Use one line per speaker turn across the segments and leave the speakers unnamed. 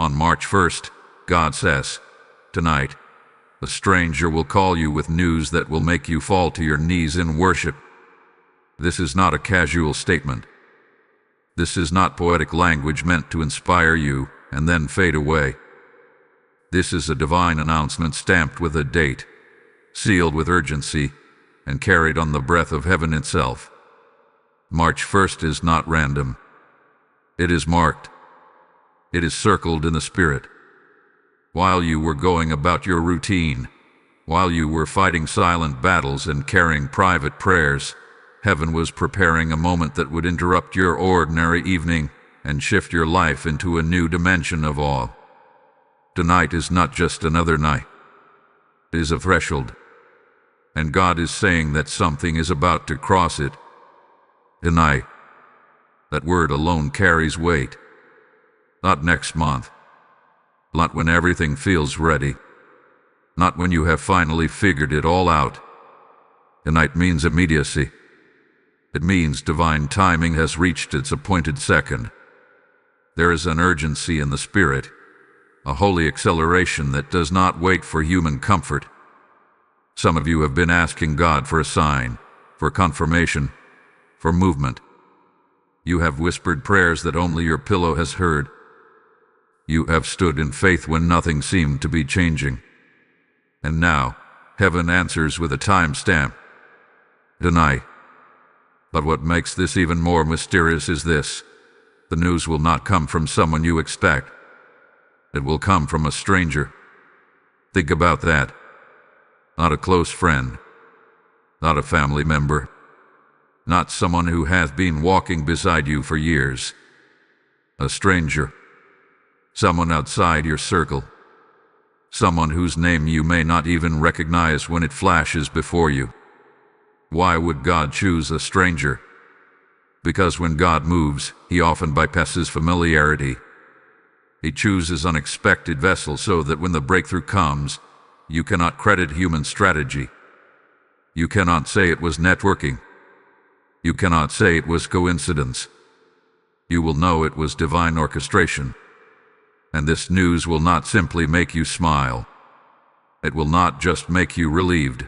On March 1st, God says, "Tonight, a stranger will call you with news that will make you fall to your knees in worship." This is not a casual statement. This is not poetic language meant to inspire you and then fade away. This is a divine announcement stamped with a date, sealed with urgency, and carried on the breath of heaven itself. March 1st is not random. It is marked. It is circled in the Spirit. While you were going about your routine, while you were fighting silent battles and carrying private prayers, heaven was preparing a moment that would interrupt your ordinary evening and shift your life into a new dimension of awe. Tonight is not just another night. It is a threshold. And God is saying that something is about to cross it. Tonight. That word alone carries weight. Not next month. Not when everything feels ready. Not when you have finally figured it all out. Tonight means immediacy. It means divine timing has reached its appointed second. There is an urgency in the Spirit, a holy acceleration that does not wait for human comfort. Some of you have been asking God for a sign, for confirmation, for movement. You have whispered prayers that only your pillow has heard. You have stood in faith when nothing seemed to be changing. And now, heaven answers with a timestamp. Tonight. But what makes this even more mysterious is this. The news will not come from someone you expect. It will come from a stranger. Think about that. Not a close friend. Not a family member. Not someone who has been walking beside you for years. A stranger. Someone outside your circle. Someone whose name you may not even recognize when it flashes before you. Why would God choose a stranger? Because when God moves, he often bypasses familiarity. He chooses unexpected vessels so that when the breakthrough comes, you cannot credit human strategy. You cannot say it was networking. You cannot say it was coincidence. You will know it was divine orchestration. And this news will not simply make you smile. It will not just make you relieved.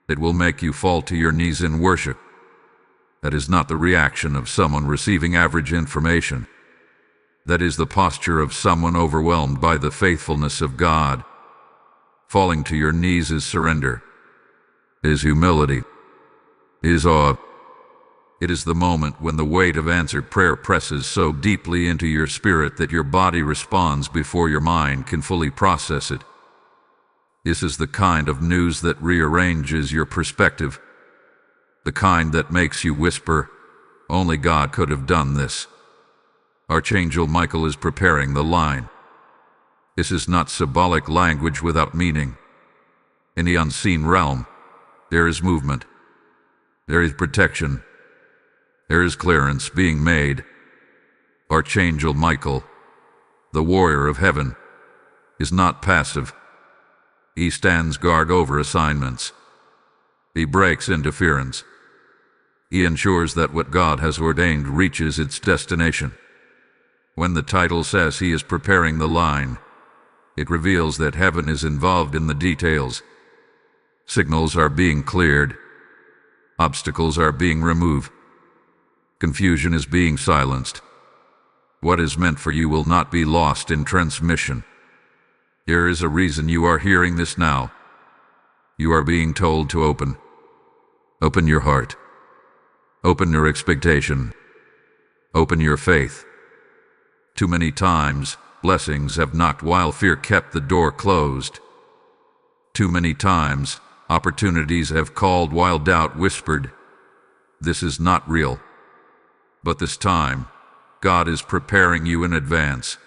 It will make you fall to your knees in worship. That is not the reaction of someone receiving average information. That is the posture of someone overwhelmed by the faithfulness of God. Falling to your knees is surrender. It is humility. It is awe. It is the moment when the weight of answered prayer presses so deeply into your spirit that your body responds before your mind can fully process it. This is the kind of news that rearranges your perspective. The kind that makes you whisper, "Only God could have done this." Archangel Michael is preparing the line. This is not symbolic language without meaning. In the unseen realm, there is movement. There is protection. There is clearance being made. Archangel Michael, the warrior of heaven, is not passive. He stands guard over assignments. He breaks interference. He ensures that what God has ordained reaches its destination. When the title says he is preparing the line, it reveals that heaven is involved in the details. Signals are being cleared. Obstacles are being removed. Confusion is being silenced. What is meant for you will not be lost in transmission. There is a reason you are hearing this now. You are being told to open. Open your heart. Open your expectation. Open your faith. Too many times, blessings have knocked while fear kept the door closed. Too many times, opportunities have called while doubt whispered, "This is not real." But this time, God is preparing you in advance.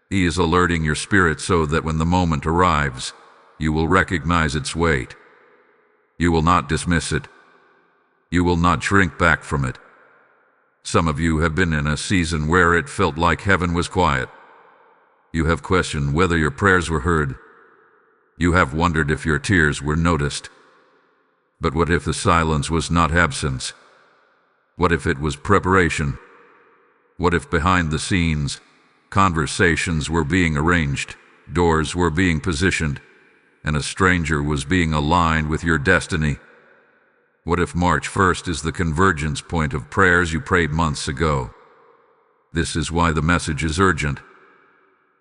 He is alerting your spirit so that when the moment arrives, you will recognize its weight. You will not dismiss it. You will not shrink back from it. Some of you have been in a season where it felt like heaven was quiet. You have questioned whether your prayers were heard. You have wondered if your tears were noticed. But what if the silence was not absence? What if it was preparation? What if behind the scenes, Conversations were being arranged, doors were being positioned, and a stranger was being aligned with your destiny. What if March 1st is the convergence point of prayers you prayed months ago? This is why the message is urgent.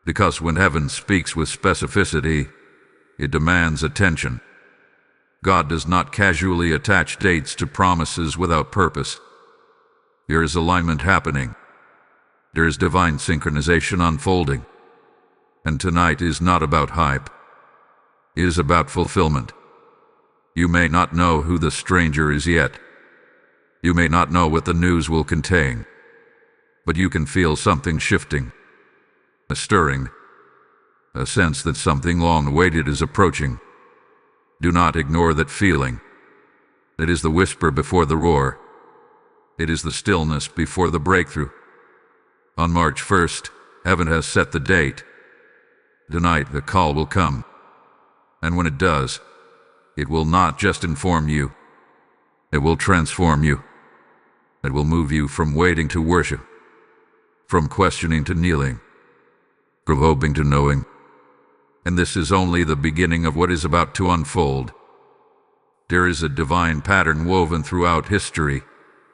Because when heaven speaks with specificity, it demands attention. God does not casually attach dates to promises without purpose. There is alignment happening. There is divine synchronization unfolding. And tonight is not about hype. It is about fulfillment. You may not know who the stranger is yet. You may not know what the news will contain. But you can feel something shifting, a stirring, a sense that something long-awaited is approaching. Do not ignore that feeling. It is the whisper before the roar. It is the stillness before the breakthrough. On March 1st, heaven has set the date. Tonight, the call will come. And when it does, it will not just inform you. It will transform you. It will move you from waiting to worship, from questioning to kneeling, from hoping to knowing. And this is only the beginning of what is about to unfold. There is a divine pattern woven throughout history,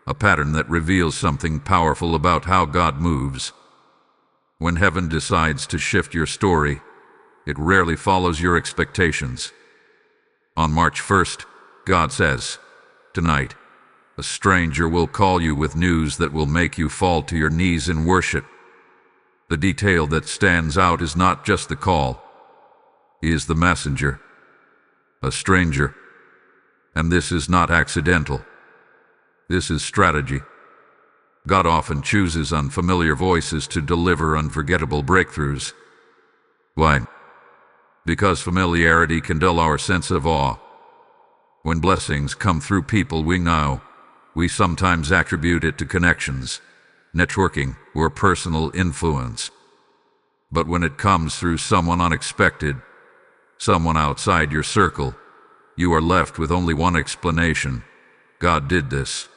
a pattern that reveals something powerful about how God moves. When heaven decides to shift your story, it rarely follows your expectations. On March 1st, God says, "Tonight, a stranger will call you with news that will make you fall to your knees in worship." The detail that stands out is not just the call. He is the messenger, a stranger. And this is not accidental. This is strategy. God often chooses unfamiliar voices to deliver unforgettable breakthroughs. Why? Because familiarity can dull our sense of awe. When blessings come through people we know, we sometimes attribute it to connections, networking, or personal influence. But when it comes through someone unexpected, someone outside your circle, you are left with only one explanation: God did this.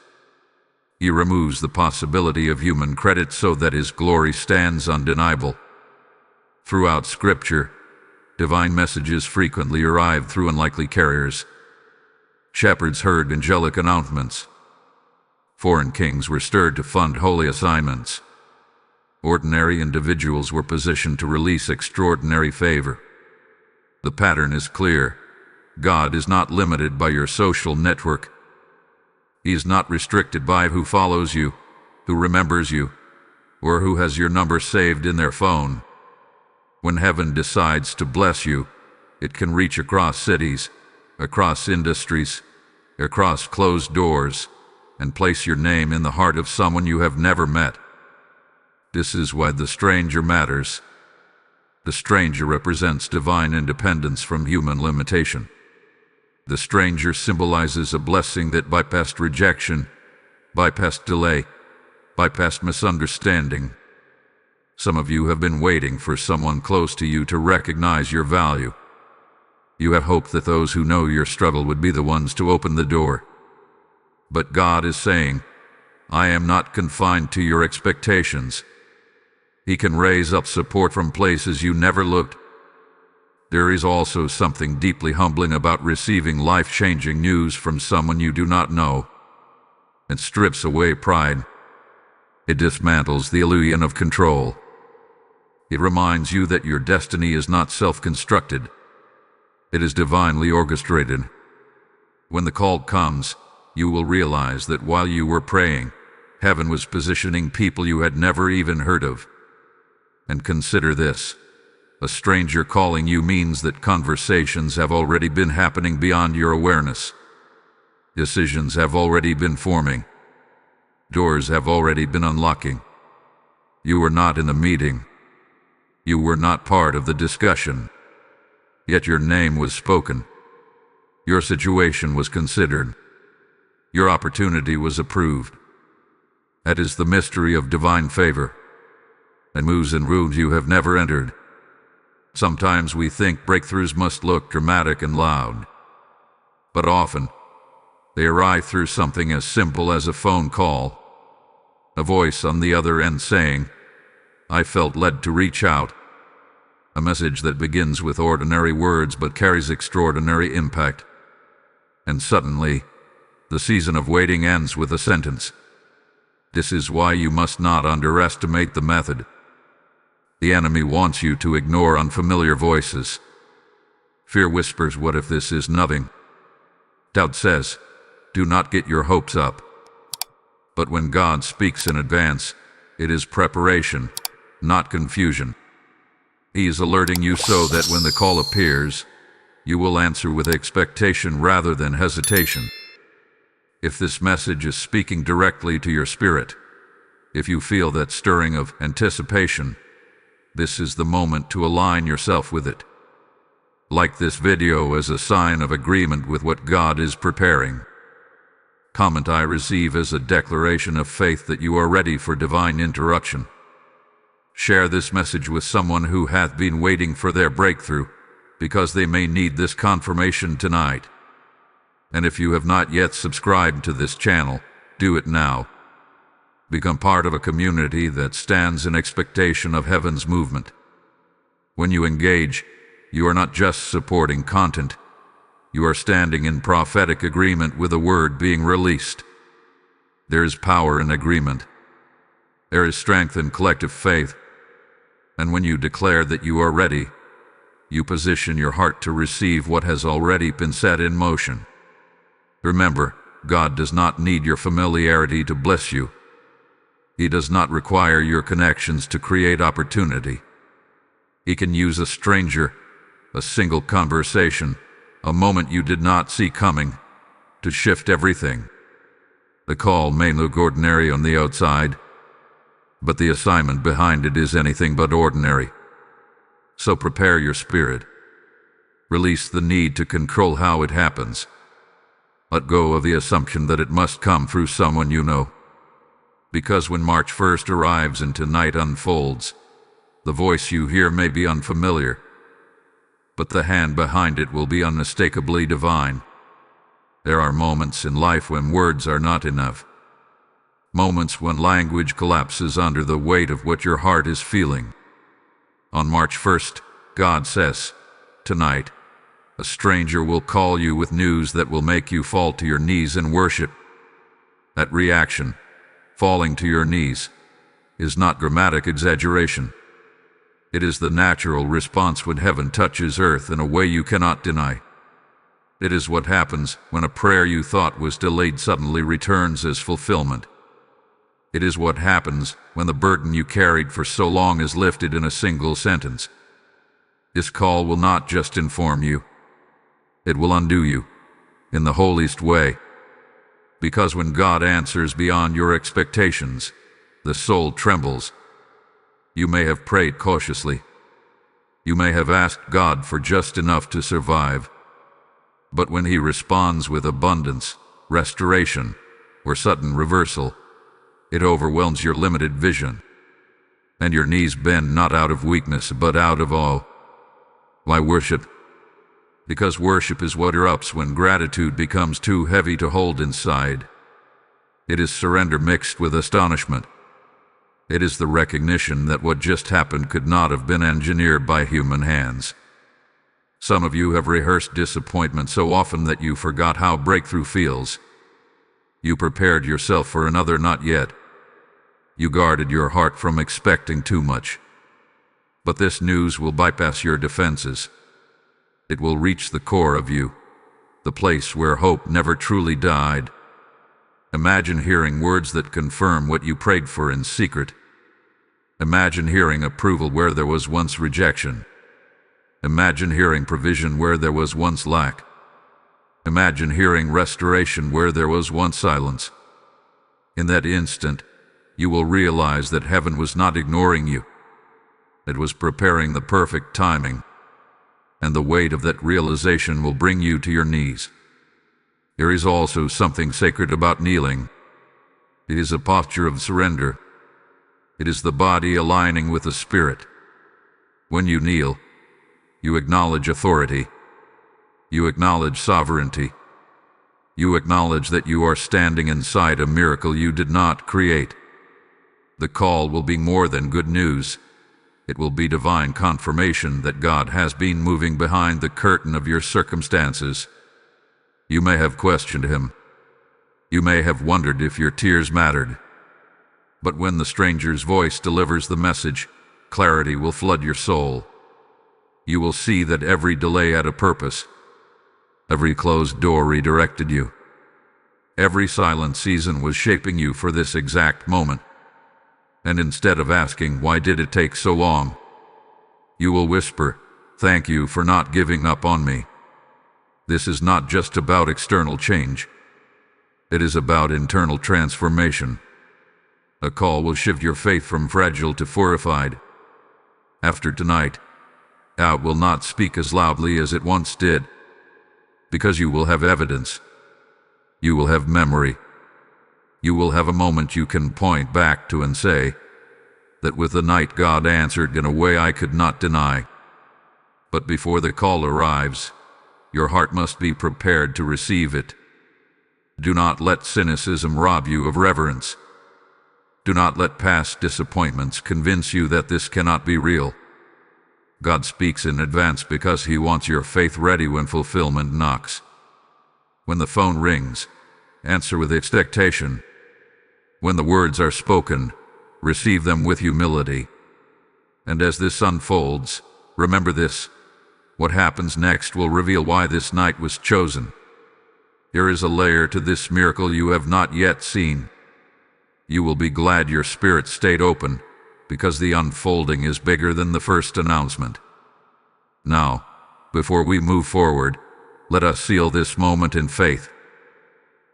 He removes the possibility of human credit so that His glory stands undeniable. Throughout Scripture, divine messages frequently arrive through unlikely carriers. Shepherds heard angelic announcements. Foreign kings were stirred to fund holy assignments. Ordinary individuals were positioned to release extraordinary favor. The pattern is clear. God is not limited by your social network. He is not restricted by who follows you, who remembers you, or who has your number saved in their phone. When heaven decides to bless you, it can reach across cities, across industries, across closed doors, and place your name in the heart of someone you have never met. This is why the stranger matters. The stranger represents divine independence from human limitation. The stranger symbolizes a blessing that bypassed rejection, bypassed delay, bypassed misunderstanding. Some of you have been waiting for someone close to you to recognize your value. You have hoped that those who know your struggle would be the ones to open the door. But God is saying, I am not confined to your expectations. He can raise up support from places you never looked. There is also something deeply humbling about receiving life-changing news from someone you do not know. It strips away pride. It dismantles the illusion of control. It reminds you that your destiny is not self-constructed. It is divinely orchestrated. When the call comes, you will realize that while you were praying, heaven was positioning people you had never even heard of. And consider this: a stranger calling you means that conversations have already been happening beyond your awareness. Decisions have already been forming. Doors have already been unlocking. You were not in the meeting. You were not part of the discussion. Yet your name was spoken. Your situation was considered. Your opportunity was approved. That is the mystery of divine favor. It moves in rooms you have never entered. Sometimes we think breakthroughs must look dramatic and loud. But often, they arrive through something as simple as a phone call, a voice on the other end saying, I felt led to reach out. A message that begins with ordinary words but carries extraordinary impact. And suddenly, the season of waiting ends with a sentence. This is why you must not underestimate the method. The enemy wants you to ignore unfamiliar voices. Fear whispers, "What if this is nothing?" Doubt says, "Do not get your hopes up." But when God speaks in advance, it is preparation, not confusion. He is alerting you so that when the call appears, you will answer with expectation rather than hesitation. If this message is speaking directly to your spirit, if you feel that stirring of anticipation, this is the moment to align yourself with it. Like this video as a sign of agreement with what God is preparing. Comment I receive as a declaration of faith that you are ready for divine interruption. Share this message with someone who hath been waiting for their breakthrough, because they may need this confirmation tonight. And if you have not yet subscribed to this channel, do it now. Become part of a community that stands in expectation of heaven's movement. When you engage, you are not just supporting content. You are standing in prophetic agreement with a word being released. There is power in agreement. There is strength in collective faith. And when you declare that you are ready, you position your heart to receive what has already been set in motion. Remember, God does not need your familiarity to bless you. He does not require your connections to create opportunity. He can use a stranger, a single conversation, a moment you did not see coming, to shift everything. The call may look ordinary on the outside, but the assignment behind it is anything but ordinary. So prepare your spirit. Release the need to control how it happens. Let go of the assumption that it must come through someone you know. Because when March 1st arrives and tonight unfolds, the voice you hear may be unfamiliar, but the hand behind it will be unmistakably divine. There are moments in life when words are not enough. Moments when language collapses under the weight of what your heart is feeling. On March 1st, God says, "Tonight, a stranger will call you with news that will make you fall to your knees in worship." That reaction, falling to your knees, is not dramatic exaggeration. It is the natural response when heaven touches earth in a way you cannot deny. It is what happens when a prayer you thought was delayed suddenly returns as fulfillment. It is what happens when the burden you carried for so long is lifted in a single sentence. This call will not just inform you. It will undo you, in the holiest way. Because when God answers beyond your expectations, the soul trembles. You may have prayed cautiously. You may have asked God for just enough to survive. But when He responds with abundance, restoration, or sudden reversal, it overwhelms your limited vision. And your knees bend not out of weakness but out of awe. Why worship? Because worship is what erupts when gratitude becomes too heavy to hold inside. It is surrender mixed with astonishment. It is the recognition that what just happened could not have been engineered by human hands. Some of you have rehearsed disappointment so often that you forgot how breakthrough feels. You prepared yourself for another not yet. You guarded your heart from expecting too much. But this news will bypass your defenses. It will reach the core of you, the place where hope never truly died. Imagine hearing words that confirm what you prayed for in secret. Imagine hearing approval where there was once rejection. Imagine hearing provision where there was once lack. Imagine hearing restoration where there was once silence. In that instant, you will realize that heaven was not ignoring you. It was preparing the perfect timing, and the weight of that realization will bring you to your knees. There is also something sacred about kneeling. It is a posture of surrender. It is the body aligning with the spirit. When you kneel, you acknowledge authority. You acknowledge sovereignty. You acknowledge that you are standing inside a miracle you did not create. The call will be more than good news. It will be divine confirmation that God has been moving behind the curtain of your circumstances. You may have questioned Him. You may have wondered if your tears mattered. But when the stranger's voice delivers the message, clarity will flood your soul. You will see that every delay had a purpose. Every closed door redirected you. Every silent season was shaping you for this exact moment. And instead of asking, "Why did it take so long?" you will whisper, "Thank you for not giving up on me." This is not just about external change. It is about internal transformation. A call will shift your faith from fragile to fortified. After tonight, doubt will not speak as loudly as it once did, because you will have evidence. You will have memory. You will have a moment you can point back to and say, "That with the night God answered in a way I could not deny." But before the call arrives, your heart must be prepared to receive it. Do not let cynicism rob you of reverence. Do not let past disappointments convince you that this cannot be real. God speaks in advance because He wants your faith ready when fulfillment knocks. When the phone rings, answer with expectation. When the words are spoken, receive them with humility. And as this unfolds, remember this: what happens next will reveal why this night was chosen. There is a layer to this miracle you have not yet seen. You will be glad your spirit stayed open, because the unfolding is bigger than the first announcement. Now, before we move forward, let us seal this moment in faith.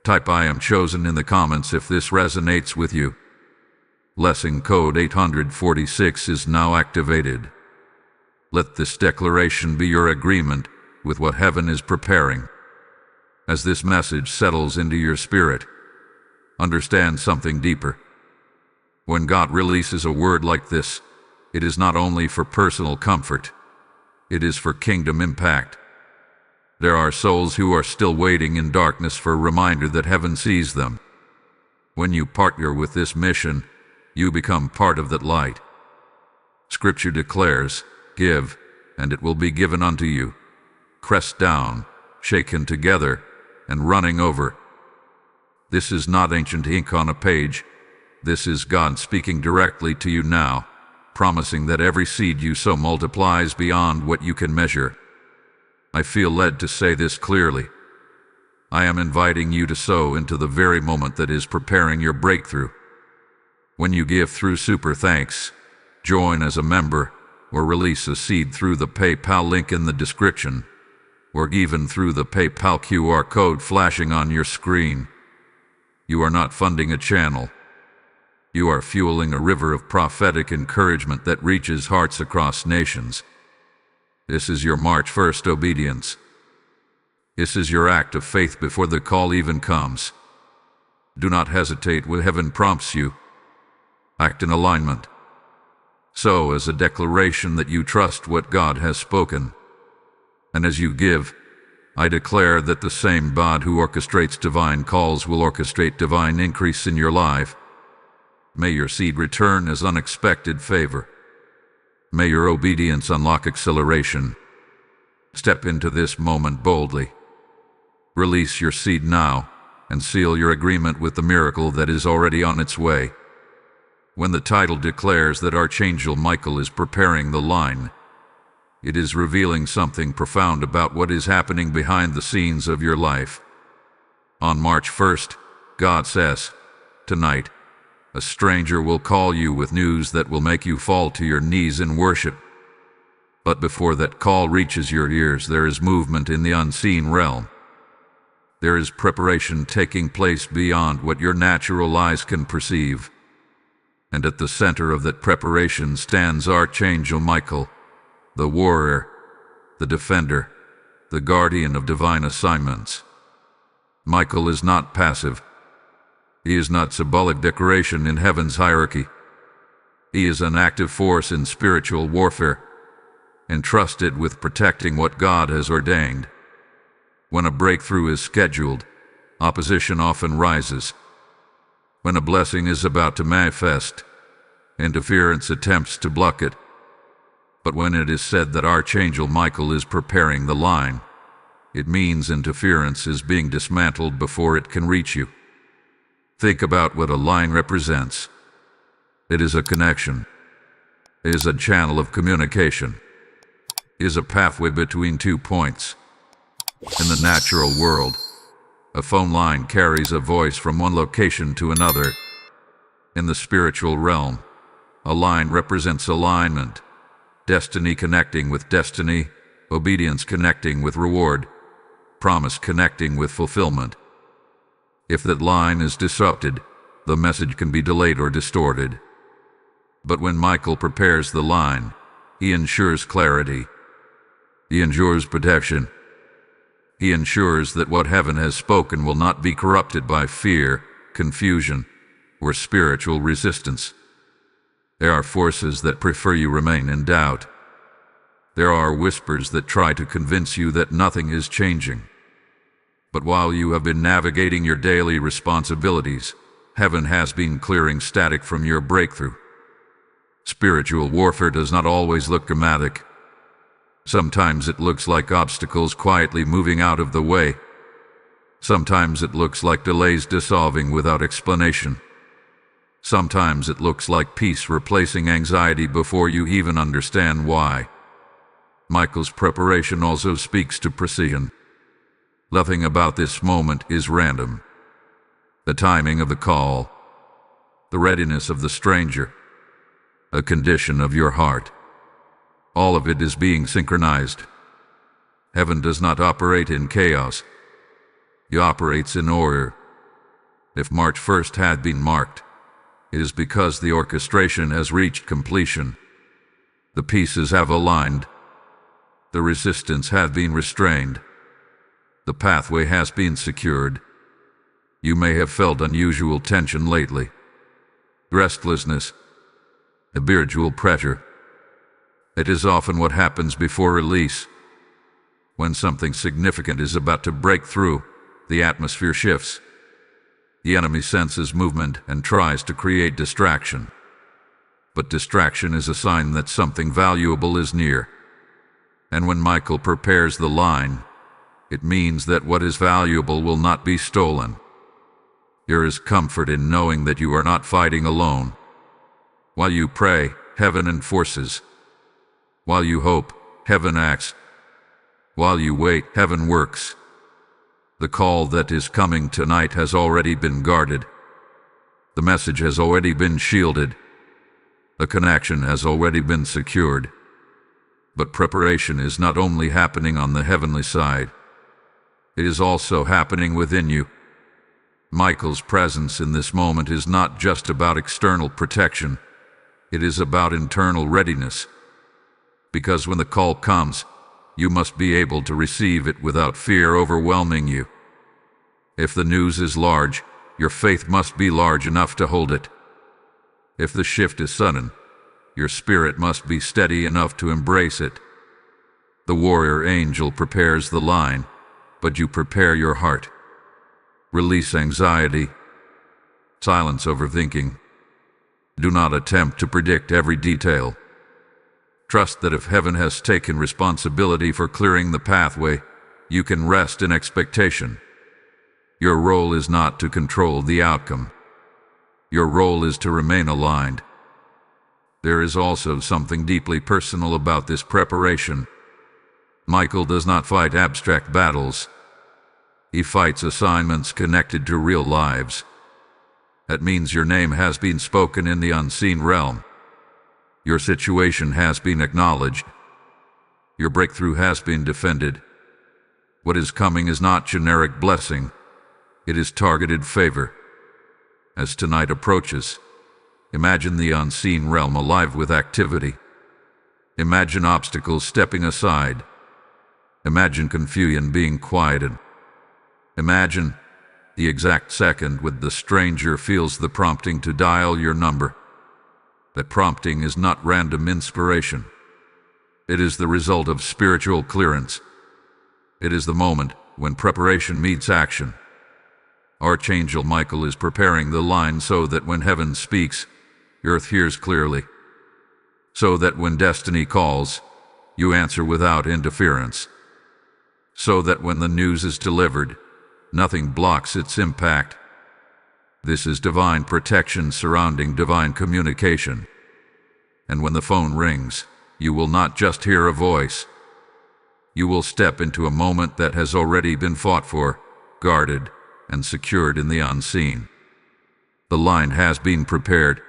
Type "I am chosen" in the comments if this resonates with you. Blessing code 846 is now activated. Let this declaration be your agreement with what heaven is preparing. As this message settles into your spirit, understand something deeper. When God releases a word like this, it is not only for personal comfort, it is for kingdom impact. There are souls who are still waiting in darkness for a reminder that heaven sees them. When you partner with this mission, you become part of that light. Scripture declares, "Give, and it will be given unto you, pressed down, shaken together, and running over." This is not ancient ink on a page. This is God speaking directly to you now, promising that every seed you sow multiplies beyond what you can measure. I feel led to say this clearly. I am inviting you to sow into the very moment that is preparing your breakthrough. When you give through Super Thanks, join as a member, or release a seed through the PayPal link in the description, or even through the PayPal QR code flashing on your screen, you are not funding a channel. You are fueling a river of prophetic encouragement that reaches hearts across nations. This is your March 1st obedience. This is your act of faith before the call even comes. Do not hesitate when heaven prompts you. Act in alignment. Sow as a declaration that you trust what God has spoken. And as you give, I declare that the same God who orchestrates divine calls will orchestrate divine increase in your life. May your seed return as unexpected favor. May your obedience unlock acceleration. Step into this moment boldly. Release your seed now and seal your agreement with the miracle that is already on its way. When the title declares that Archangel Michael is preparing the line, it is revealing something profound about what is happening behind the scenes of your life. On March 1st, God says, "Tonight, a stranger will call you with news that will make you fall to your knees in worship." But before that call reaches your ears, there is movement in the unseen realm. There is preparation taking place beyond what your natural eyes can perceive. And at the center of that preparation stands Archangel Michael, the warrior, the defender, the guardian of divine assignments. Michael is not passive. He is not symbolic decoration in heaven's hierarchy. He is an active force in spiritual warfare, entrusted with protecting what God has ordained. When a breakthrough is scheduled, opposition often rises. When a blessing is about to manifest, Interference attempts to block it. But when it is said that Archangel Michael is preparing the line, it means interference is being dismantled before it can reach you. Think about what a line represents. It is a connection, is a channel of communication, is a pathway between 2 points. In the natural world, a phone line carries a voice from one location to another. In the spiritual realm, a line represents alignment, destiny connecting with destiny, obedience connecting with reward, promise connecting with fulfillment. If that line is disrupted, the message can be delayed or distorted. But when Michael prepares the line, he ensures clarity. He ensures protection. He ensures that what heaven has spoken will not be corrupted by fear, confusion, or spiritual resistance. There are forces that prefer you remain in doubt. There are whispers that try to convince you that nothing is changing. But while you have been navigating your daily responsibilities, heaven has been clearing static from your breakthrough. Spiritual warfare does not always look dramatic. Sometimes it looks like obstacles quietly moving out of the way. Sometimes it looks like delays dissolving without explanation. Sometimes it looks like peace replacing anxiety before you even understand why. Michael's preparation also speaks to precision. Nothing about this moment is random. The timing of the call, the readiness of the stranger, a condition of your heart, all of it is being synchronized. Heaven does not operate in chaos. He operates in order. If March 1st had been marked, it is because the orchestration has reached completion. The pieces have aligned. The resistance has been restrained. The pathway has been secured. You may have felt unusual tension lately. Restlessness, spiritual pressure. It is often what happens before release. When something significant is about to break through, the atmosphere shifts. The enemy senses movement and tries to create distraction. But distraction is a sign that something valuable is near. And when Michael prepares the line, it means that what is valuable will not be stolen. There is comfort in knowing that you are not fighting alone. While you pray, heaven enforces. While you hope, heaven acts. While you wait, heaven works. The call that is coming tonight has already been guarded. The message has already been shielded. The connection has already been secured. But preparation is not only happening on the heavenly side. It is also happening within you. Michael's presence in this moment is not just about external protection. It is about internal readiness. Because when the call comes, you must be able to receive it without fear overwhelming you. If the news is large, your faith must be large enough to hold it. If the shift is sudden, your spirit must be steady enough to embrace it. The warrior angel prepares the line, but you prepare your heart. Release anxiety. Silence overthinking. Do not attempt to predict every detail. Trust that if heaven has taken responsibility for clearing the pathway, you can rest in expectation. Your role is not to control the outcome. Your role is to remain aligned. There is also something deeply personal about this preparation. Michael does not fight abstract battles. He fights assignments connected to real lives. That means your name has been spoken in the unseen realm. Your situation has been acknowledged. Your breakthrough has been defended. What is coming is not generic blessing. It is targeted favor. As tonight approaches, imagine the unseen realm alive with activity. Imagine obstacles stepping aside. Imagine confusion being quieted. Imagine the exact second when the stranger feels the prompting to dial your number. That prompting is not random inspiration. It is the result of spiritual clearance. It is the moment when preparation meets action. Archangel Michael is preparing the line so that when heaven speaks, Earth hears clearly, so that when destiny calls, you answer without interference, so that when the news is delivered, nothing blocks its impact. This is divine protection surrounding divine communication. And when the phone rings, you will not just hear a voice. You will step into a moment that has already been fought for, guarded, and secured in the unseen. The line has been prepared.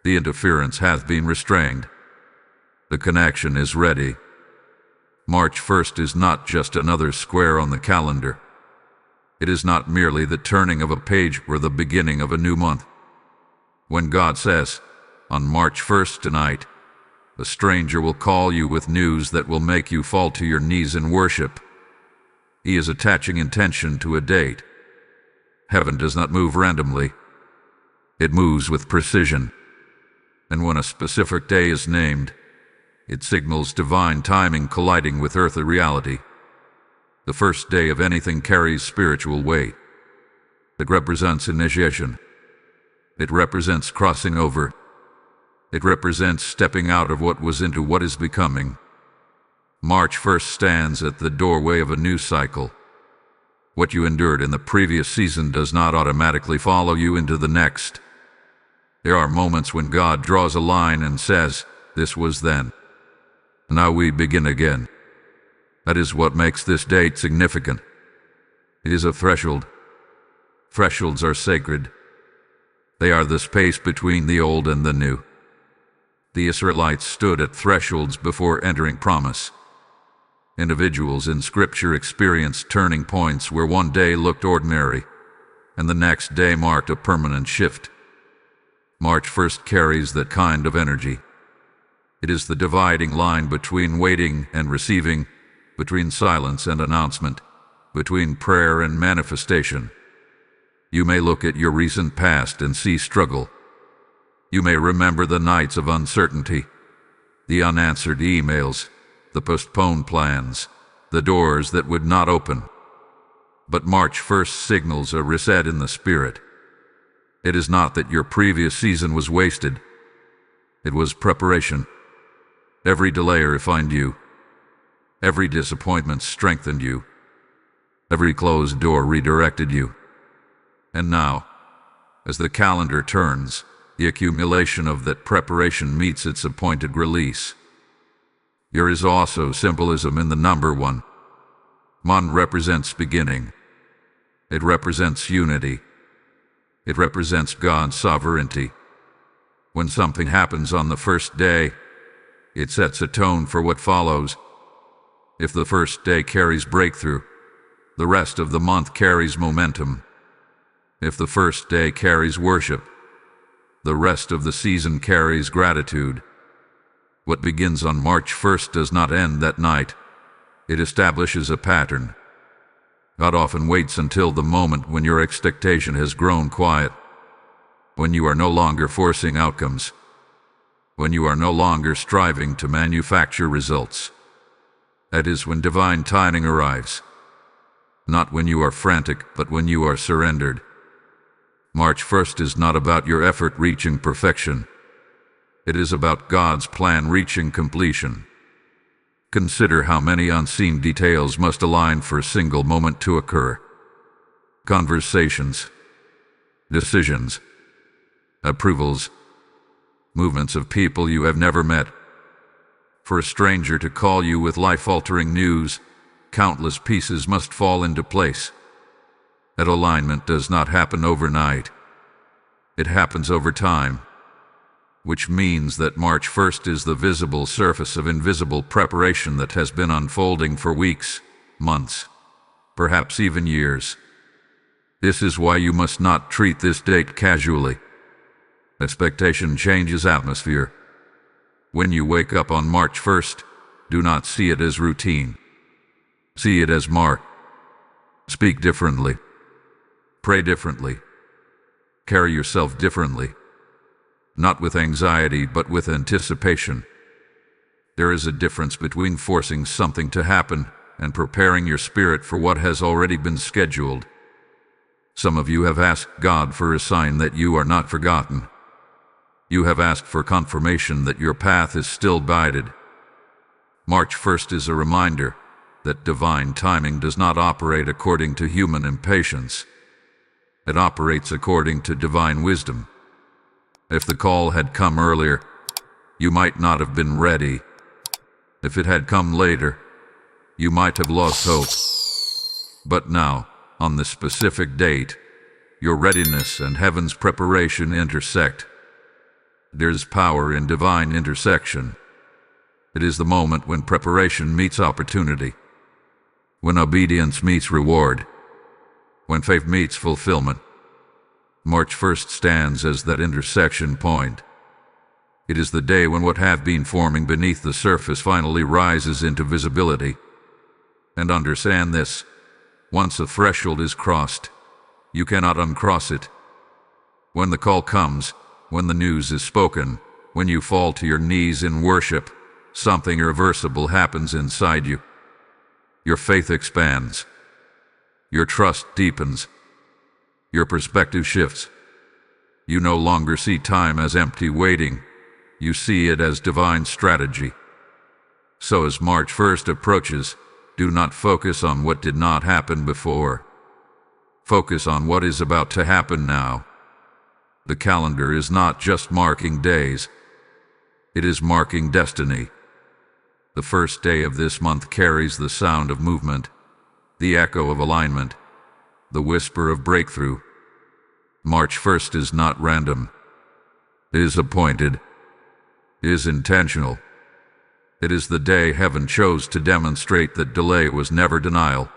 The interference has been restrained. The connection is ready. March 1st is not just another square on the calendar. It is not merely the turning of a page or the beginning of a new month. When God says, on March 1st tonight, a stranger will call you with news that will make you fall to your knees in worship, He is attaching intention to a date. Heaven does not move randomly. It moves with precision. And when a specific day is named, it signals divine timing colliding with earthly reality. The first day of anything carries spiritual weight. It represents initiation. It represents crossing over. It represents stepping out of what was into what is becoming. March 1st stands at the doorway of a new cycle. What you endured in the previous season does not automatically follow you into the next. There are moments when God draws a line and says, "This was then. Now we begin again." That is what makes this date significant. It is a threshold. Thresholds are sacred. They are the space between the old and the new. The Israelites stood at thresholds before entering promise. Individuals in Scripture experienced turning points where one day looked ordinary, and the next day marked a permanent shift. March 1st carries that kind of energy. It is the dividing line between waiting and receiving, between silence and announcement, between prayer and manifestation. You may look at your recent past and see struggle. You may remember the nights of uncertainty, the unanswered emails, the postponed plans, the doors that would not open. But March 1st signals a reset in the spirit. It is not that your previous season was wasted. It was preparation. Every delay refined you. Every disappointment strengthened you. Every closed door redirected you. And now, as the calendar turns, the accumulation of that preparation meets its appointed release. There is also symbolism in the number 1. 1 represents beginning. It represents unity. It represents God's sovereignty. When something happens on the first day, it sets a tone for what follows. If the first day carries breakthrough, the rest of the month carries momentum. If the first day carries worship, the rest of the season carries gratitude. What begins on March 1st does not end that night. It establishes a pattern. God often waits until the moment when your expectation has grown quiet, when you are no longer forcing outcomes, when you are no longer striving to manufacture results. That is when divine timing arrives. Not when you are frantic, but when you are surrendered. March 1st is not about your effort reaching perfection. It is about God's plan reaching completion. Consider how many unseen details must align for a single moment to occur. Conversations, decisions, approvals, movements of people you have never met. For a stranger to call you with life-altering news, countless pieces must fall into place. That alignment does not happen overnight. It happens over time, which means that March 1st is the visible surface of invisible preparation that has been unfolding for weeks, months, perhaps even years. This is why you must not treat this date casually. Expectation changes atmosphere. When you wake up on March 1st, do not see it as routine. See it as mark. Speak differently. Pray differently. Carry yourself differently. Not with anxiety, but with anticipation. There is a difference between forcing something to happen and preparing your spirit for what has already been scheduled. Some of you have asked God for a sign that you are not forgotten. You have asked for confirmation that your path is still guided. March 1st is a reminder that divine timing does not operate according to human impatience. It operates according to divine wisdom. If the call had come earlier, you might not have been ready. If it had come later, you might have lost hope. But now, on this specific date, your readiness and heaven's preparation intersect. There's power in divine intersection. It is the moment when preparation meets opportunity, when obedience meets reward, when faith meets fulfillment. March 1st stands as that intersection point. It is the day when what have been forming beneath the surface finally rises into visibility. And understand this, once a threshold is crossed, you cannot uncross it. When the call comes, when the news is spoken, when you fall to your knees in worship, something irreversible happens inside you. Your faith expands. Your trust deepens. Your perspective shifts. You no longer see time as empty waiting. You see it as divine strategy. So as March 1st approaches, do not focus on what did not happen before. Focus on what is about to happen now. The calendar is not just marking days. It is marking destiny. The first day of this month carries the sound of movement, the echo of alignment, the whisper of breakthrough. March 1st is not random. It is appointed. It is intentional. It is the day heaven chose to demonstrate that delay was never denial.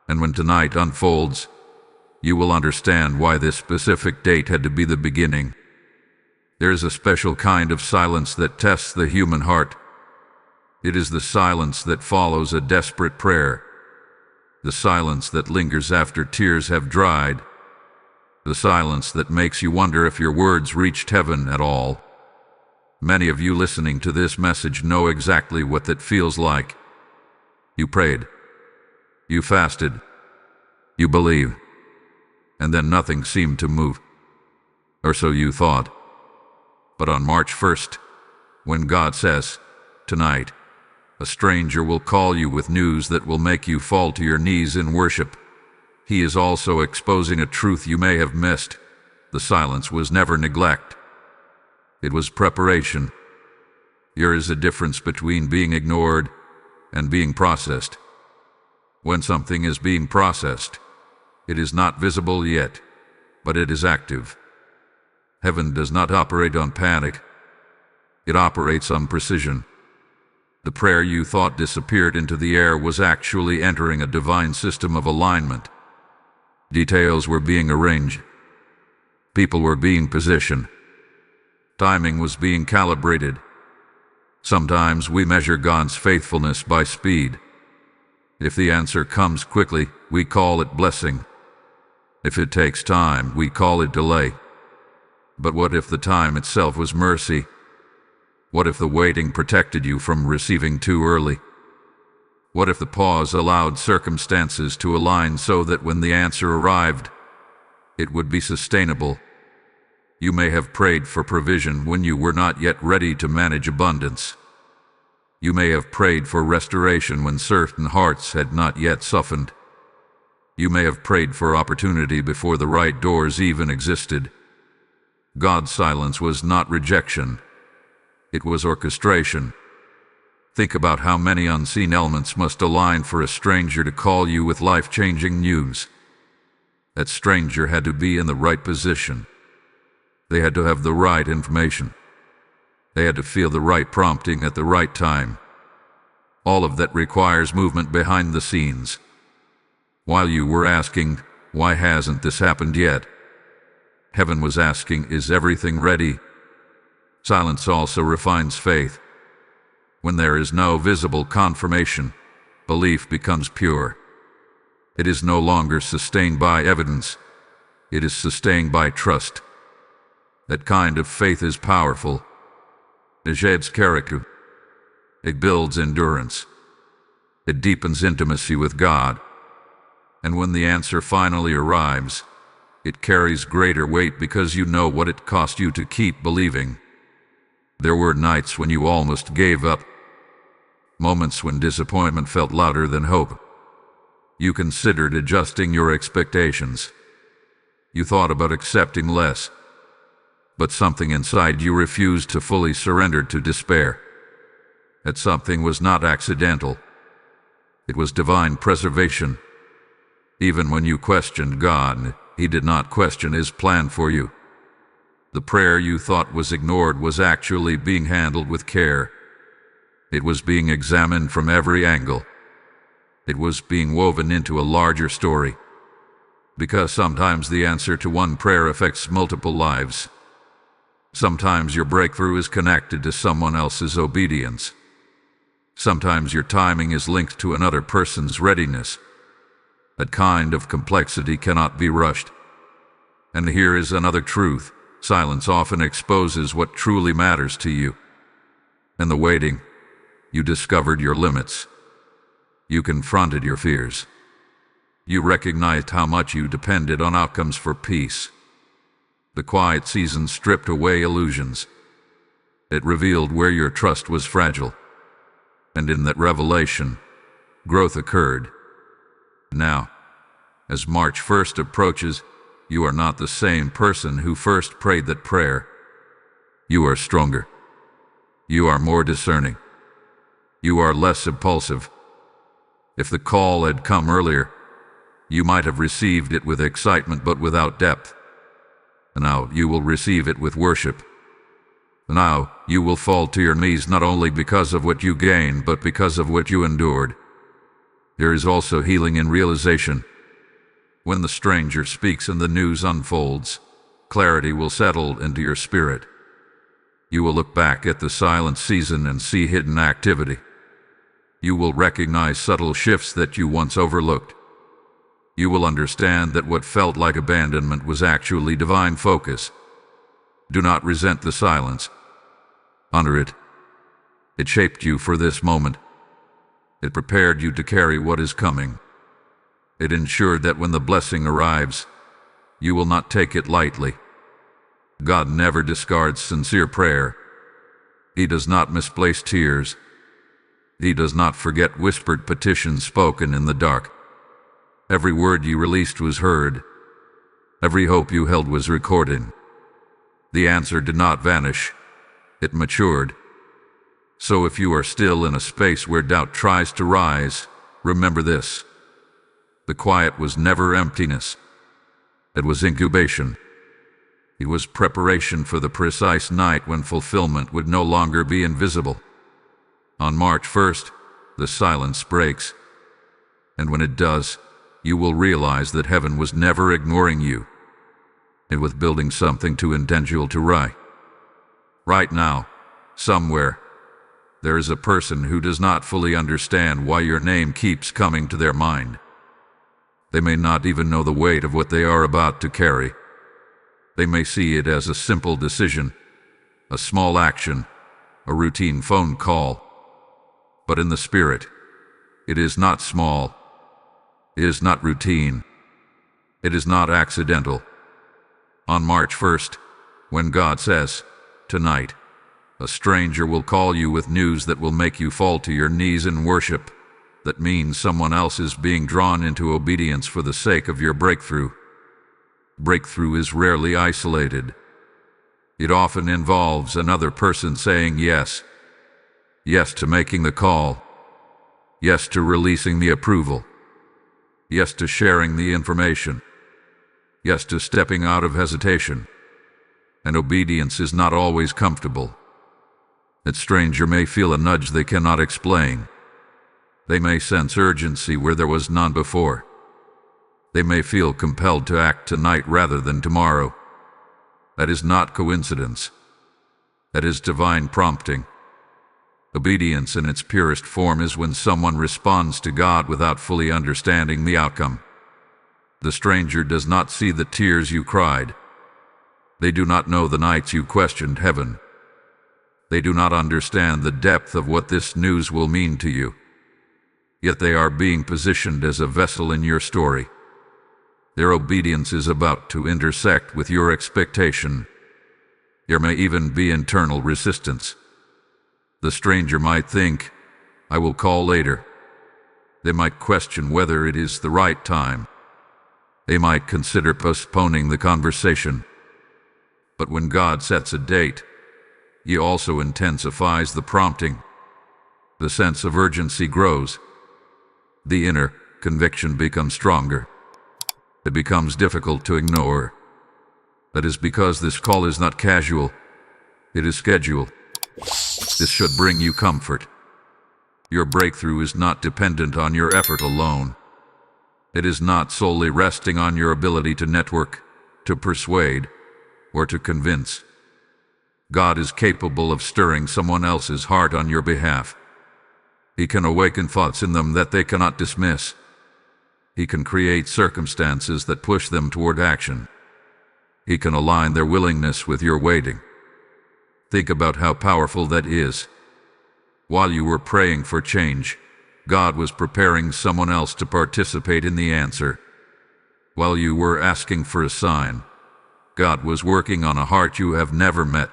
And when tonight unfolds, you will understand why this specific date had to be the beginning. There is a special kind of silence that tests the human heart. It is the silence that follows a desperate prayer, the silence that lingers after tears have dried, the silence that makes you wonder if your words reached heaven at all. Many of you listening to this message know exactly what that feels like. You prayed. You fasted. You believed. And then nothing seemed to move. Or so you thought. But on March 1st, when God says, "Tonight, a stranger will call you with news that will make you fall to your knees in worship," He is also exposing a truth you may have missed. The silence was never neglect. It was preparation. There is a difference between being ignored and being processed. When something is being processed, it is not visible yet, but it is active. Heaven does not operate on panic. It operates on precision. The prayer you thought disappeared into the air was actually entering a divine system of alignment. Details were being arranged. People were being positioned. Timing was being calibrated. Sometimes we measure God's faithfulness by speed. If the answer comes quickly, we call it blessing. If it takes time, we call it delay. But what if the time itself was mercy? What if the waiting protected you from receiving too early? What if the pause allowed circumstances to align so that when the answer arrived, it would be sustainable? You may have prayed for provision when you were not yet ready to manage abundance. You may have prayed for restoration when certain hearts had not yet softened. You may have prayed for opportunity before the right doors even existed. God's silence was not rejection. It was orchestration. Think about how many unseen elements must align for a stranger to call you with life-changing news. That stranger had to be in the right position. They had to have the right information. They had to feel the right prompting at the right time. All of that requires movement behind the scenes. While you were asking, "Why hasn't this happened yet?" Heaven was asking, "Is everything ready?" Silence also refines faith. When there is no visible confirmation, belief becomes pure. It is no longer sustained by evidence. It is sustained by trust. That kind of faith is powerful. It shapes character. It builds endurance. It deepens intimacy with God. And when the answer finally arrives, it carries greater weight because you know what it cost you to keep believing. There were nights when you almost gave up, moments when disappointment felt louder than hope. You considered adjusting your expectations. You thought about accepting less. But something inside you refused to fully surrender to despair. That something was not accidental. It was divine preservation. Even when you questioned God, He did not question His plan for you. The prayer you thought was ignored was actually being handled with care. It was being examined from every angle. It was being woven into a larger story. Because sometimes the answer to one prayer affects multiple lives. Sometimes your breakthrough is connected to someone else's obedience. Sometimes your timing is linked to another person's readiness. That kind of complexity cannot be rushed. And here is another truth. Silence often exposes what truly matters to you. In the waiting, you discovered your limits. You confronted your fears. You recognized how much you depended on outcomes for peace. The quiet season stripped away illusions. It revealed where your trust was fragile. And in that revelation, growth occurred. Now, as March 1st approaches, you are not the same person who first prayed that prayer. You are stronger. You are more discerning. You are less impulsive. If the call had come earlier, you might have received it with excitement but without depth. Now you will receive it with worship. Now you will fall to your knees not only because of what you gained, but because of what you endured. There is also healing in realization. When the stranger speaks and the news unfolds, clarity will settle into your spirit. You will look back at the silent season and see hidden activity. You will recognize subtle shifts that you once overlooked. You will understand that what felt like abandonment was actually divine focus. Do not resent the silence. Honor it. It shaped you for this moment. It prepared you to carry what is coming. It ensured that when the blessing arrives, you will not take it lightly. God never discards sincere prayer. He does not misplace tears. He does not forget whispered petitions spoken in the dark. Every word you released was heard. Every hope you held was recorded. The answer did not vanish. It matured. So if you are still in a space where doubt tries to rise, remember this. The quiet was never emptiness. It was incubation. It was preparation for the precise night when fulfillment would no longer be invisible. On March 1st, the silence breaks. And when it does, you will realize that heaven was never ignoring you. It was building something too intentional to write. Right now, somewhere, there is a person who does not fully understand why your name keeps coming to their mind. They may not even know the weight of what they are about to carry. They may see it as a simple decision, a small action, a routine phone call. But in the spirit, it is not small. It is not routine. It is not accidental. On March 1st, when God says, "Tonight, a stranger will call you with news that will make you fall to your knees in worship," that means someone else is being drawn into obedience for the sake of your breakthrough. Breakthrough is rarely isolated. It often involves another person saying yes. Yes to making the call. Yes to releasing the approval. Yes to sharing the information. Yes to stepping out of hesitation. And obedience is not always comfortable. That stranger may feel a nudge they cannot explain. They may sense urgency where there was none before. They may feel compelled to act tonight rather than tomorrow. That is not coincidence. That is divine prompting. Obedience in its purest form is when someone responds to God without fully understanding the outcome. The stranger does not see the tears you cried. They do not know the nights you questioned heaven. They do not understand the depth of what this news will mean to you. Yet they are being positioned as a vessel in your story. Their obedience is about to intersect with your expectation. There may even be internal resistance. The stranger might think, "I will call later." They might question whether it is the right time. They might consider postponing the conversation. But when God sets a date, He also intensifies the prompting. The sense of urgency grows. The inner conviction becomes stronger. It becomes difficult to ignore. That is because this call is not casual. It is scheduled. This should bring you comfort. Your breakthrough is not dependent on your effort alone. It is not solely resting on your ability to network, to persuade, or to convince. God is capable of stirring someone else's heart on your behalf. He can awaken thoughts in them that they cannot dismiss. He can create circumstances that push them toward action. He can align their willingness with your waiting. Think about how powerful that is. While you were praying for change, God was preparing someone else to participate in the answer. While you were asking for a sign, God was working on a heart you have never met.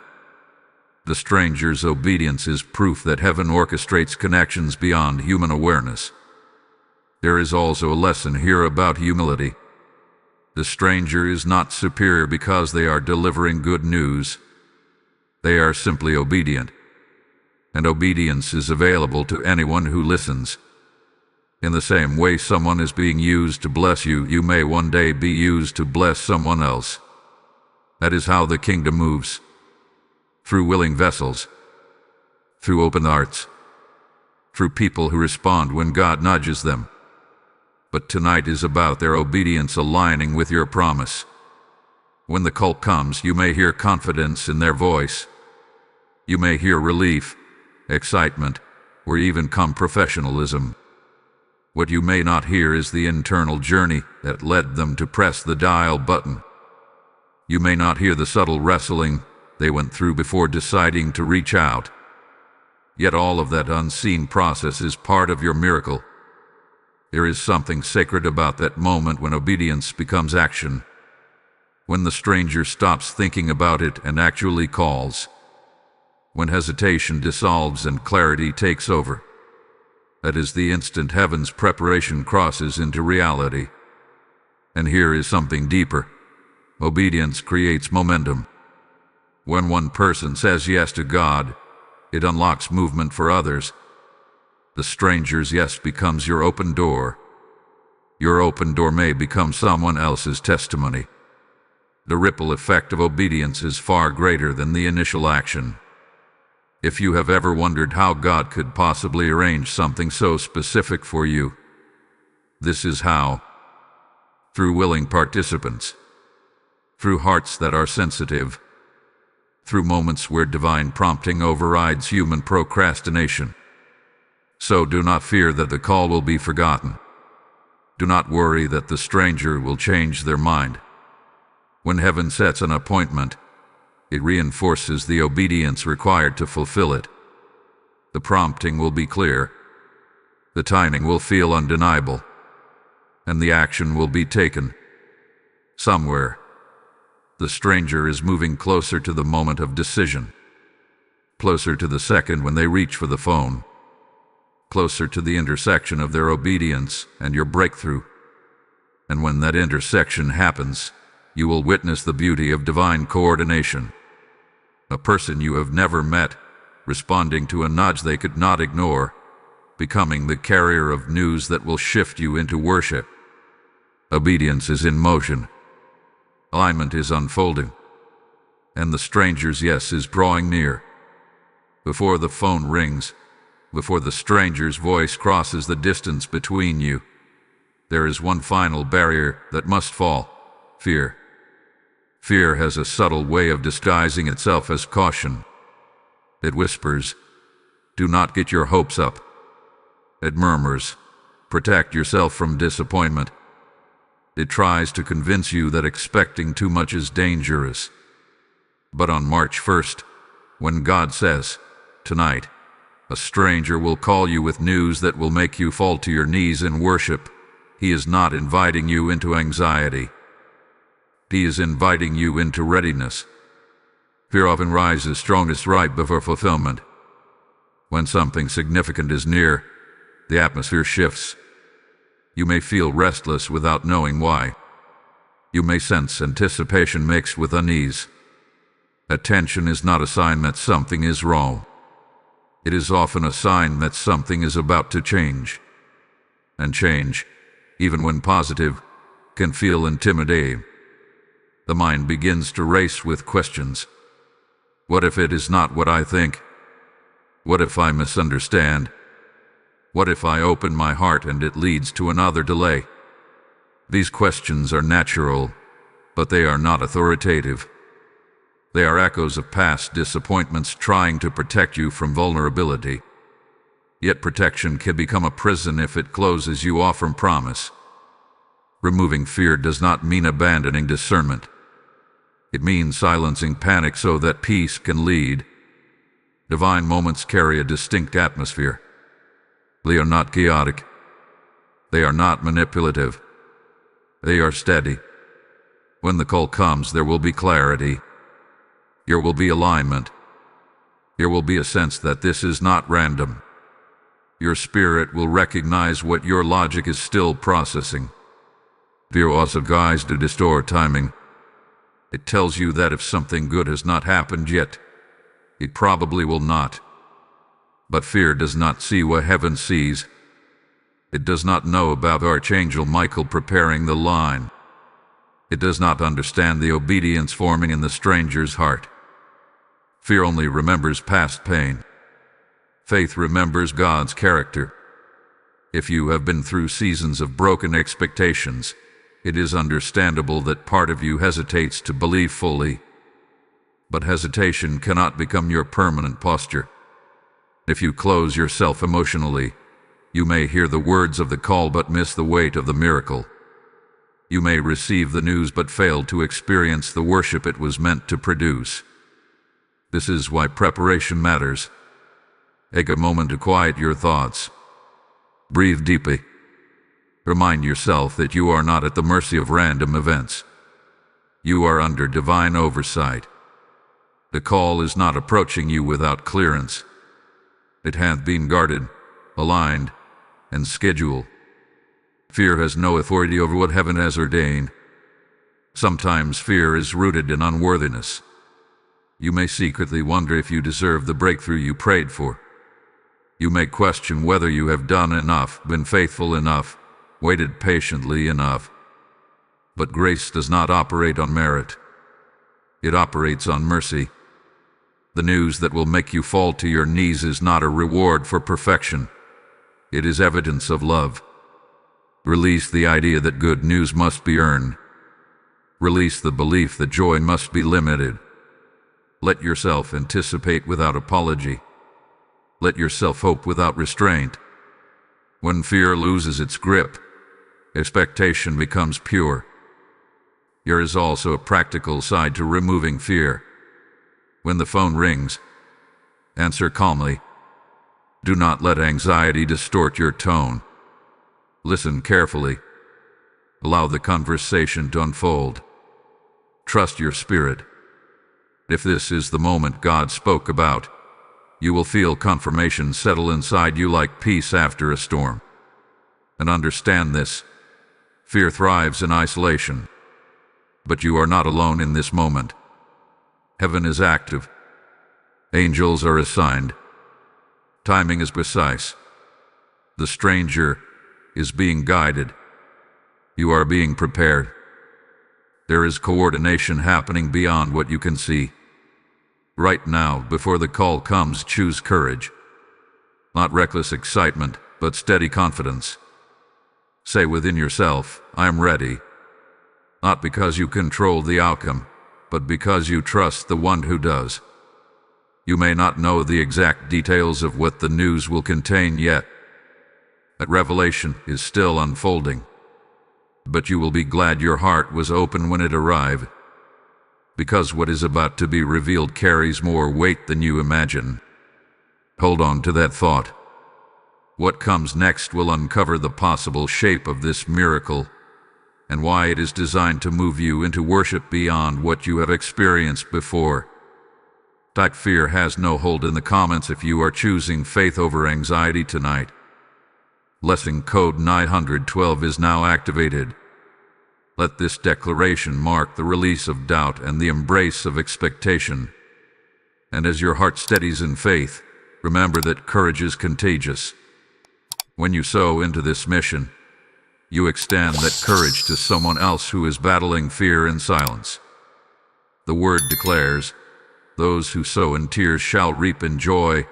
The stranger's obedience is proof that heaven orchestrates connections beyond human awareness. There is also a lesson here about humility. The stranger is not superior because they are delivering good news. They are simply obedient. And obedience is available to anyone who listens. In the same way someone is being used to bless you, you may one day be used to bless someone else. That is how the kingdom moves. Through willing vessels. Through open hearts. Through people who respond when God nudges them. But tonight is about their obedience aligning with your promise. When the call comes, you may hear confidence in their voice. You may hear relief, excitement, or even professionalism. What you may not hear is the internal journey that led them to press the dial button. You may not hear the subtle wrestling they went through before deciding to reach out. Yet all of that unseen process is part of your miracle. There is something sacred about that moment when obedience becomes action. When the stranger stops thinking about it and actually calls. When hesitation dissolves and clarity takes over. That is the instant heaven's preparation crosses into reality. And here is something deeper. Obedience creates momentum. When one person says yes to God, it unlocks movement for others. The stranger's yes becomes your open door. Your open door may become someone else's testimony. The ripple effect of obedience is far greater than the initial action. If you have ever wondered how God could possibly arrange something so specific for you, this is how. Through willing participants. Through hearts that are sensitive. Through moments where divine prompting overrides human procrastination. So do not fear that the call will be forgotten. Do not worry that the stranger will change their mind. When heaven sets an appointment, it reinforces the obedience required to fulfill it. The prompting will be clear. The timing will feel undeniable. And the action will be taken. Somewhere, the stranger is moving closer to the moment of decision. Closer to the second when they reach for the phone. Closer to the intersection of their obedience and your breakthrough. And when that intersection happens, you will witness the beauty of divine coordination. A person you have never met, responding to a nudge they could not ignore, becoming the carrier of news that will shift you into worship. Obedience is in motion. Alignment is unfolding. And the stranger's yes is drawing near. Before the phone rings, before the stranger's voice crosses the distance between you, there is one final barrier that must fall: fear. Fear has a subtle way of disguising itself as caution. It whispers, "Do not get your hopes up." It murmurs, "Protect yourself from disappointment." It tries to convince you that expecting too much is dangerous. But on March 1st, when God says, "Tonight, a stranger will call you with news that will make you fall to your knees in worship," He is not inviting you into anxiety. He is inviting you into readiness. Fear often rises strongest right before fulfillment. When something significant is near, the atmosphere shifts. You may feel restless without knowing why. You may sense anticipation mixed with unease. Attention is not a sign that something is wrong. It is often a sign that something is about to change. And change, even when positive, can feel intimidating. The mind begins to race with questions. What if it is not what I think? What if I misunderstand? What if I open my heart and it leads to another delay? These questions are natural, but they are not authoritative. They are echoes of past disappointments trying to protect you from vulnerability. Yet protection can become a prison if it closes you off from promise. Removing fear does not mean abandoning discernment. It means silencing panic so that peace can lead. Divine moments carry a distinct atmosphere. They are not chaotic. They are not manipulative. They are steady. When the call comes, there will be clarity. There will be alignment. There will be a sense that this is not random. Your spirit will recognize what your logic is still processing. Fear also guides to distort timing. It tells you that if something good has not happened yet, it probably will not. But fear does not see what heaven sees. It does not know about Archangel Michael preparing the line. It does not understand the obedience forming in the stranger's heart. Fear only remembers past pain. Faith remembers God's character. If you have been through seasons of broken expectations, it is understandable that part of you hesitates to believe fully. But hesitation cannot become your permanent posture. If you close yourself emotionally, you may hear the words of the call but miss the weight of the miracle. You may receive the news but fail to experience the worship it was meant to produce. This is why preparation matters. Take a moment to quiet your thoughts. Breathe deeply. Remind yourself that you are not at the mercy of random events. You are under divine oversight. The call is not approaching you without clearance. It hath been guarded, aligned, and scheduled. Fear has no authority over what heaven has ordained. Sometimes fear is rooted in unworthiness. You may secretly wonder if you deserve the breakthrough you prayed for. You may question whether you have done enough, been faithful enough, waited patiently enough. But grace does not operate on merit. It operates on mercy. The news that will make you fall to your knees is not a reward for perfection. It is evidence of love. Release the idea that good news must be earned. Release the belief that joy must be limited. Let yourself anticipate without apology. Let yourself hope without restraint. When fear loses its grip, expectation becomes pure. There is also a practical side to removing fear. When the phone rings, answer calmly. Do not let anxiety distort your tone. Listen carefully. Allow the conversation to unfold. Trust your spirit. If this is the moment God spoke about, you will feel confirmation settle inside you like peace after a storm. And understand this: fear thrives in isolation. But you are not alone in this moment. Heaven is active. Angels are assigned. Timing is precise. The stranger is being guided. You are being prepared. There is coordination happening beyond what you can see. Right now, before the call comes, choose courage. Not reckless excitement, but steady confidence. Say within yourself, I am ready. Not because you control the outcome, but because you trust the one who does. You may not know the exact details of what the news will contain yet. That revelation is still unfolding. But you will be glad your heart was open when it arrived. Because what is about to be revealed carries more weight than you imagine. Hold on to that thought. What comes next will uncover the possible shape of this miracle and why it is designed to move you into worship beyond what you have experienced before. Type fear has no hold in the comments if you are choosing faith over anxiety tonight. Blessing code 912 is now activated. Let this declaration mark the release of doubt and the embrace of expectation. And as your heart steadies in faith, remember that courage is contagious. When you sow into this mission, you extend that courage to someone else who is battling fear in silence. The word declares, "Those who sow in tears shall reap in joy,"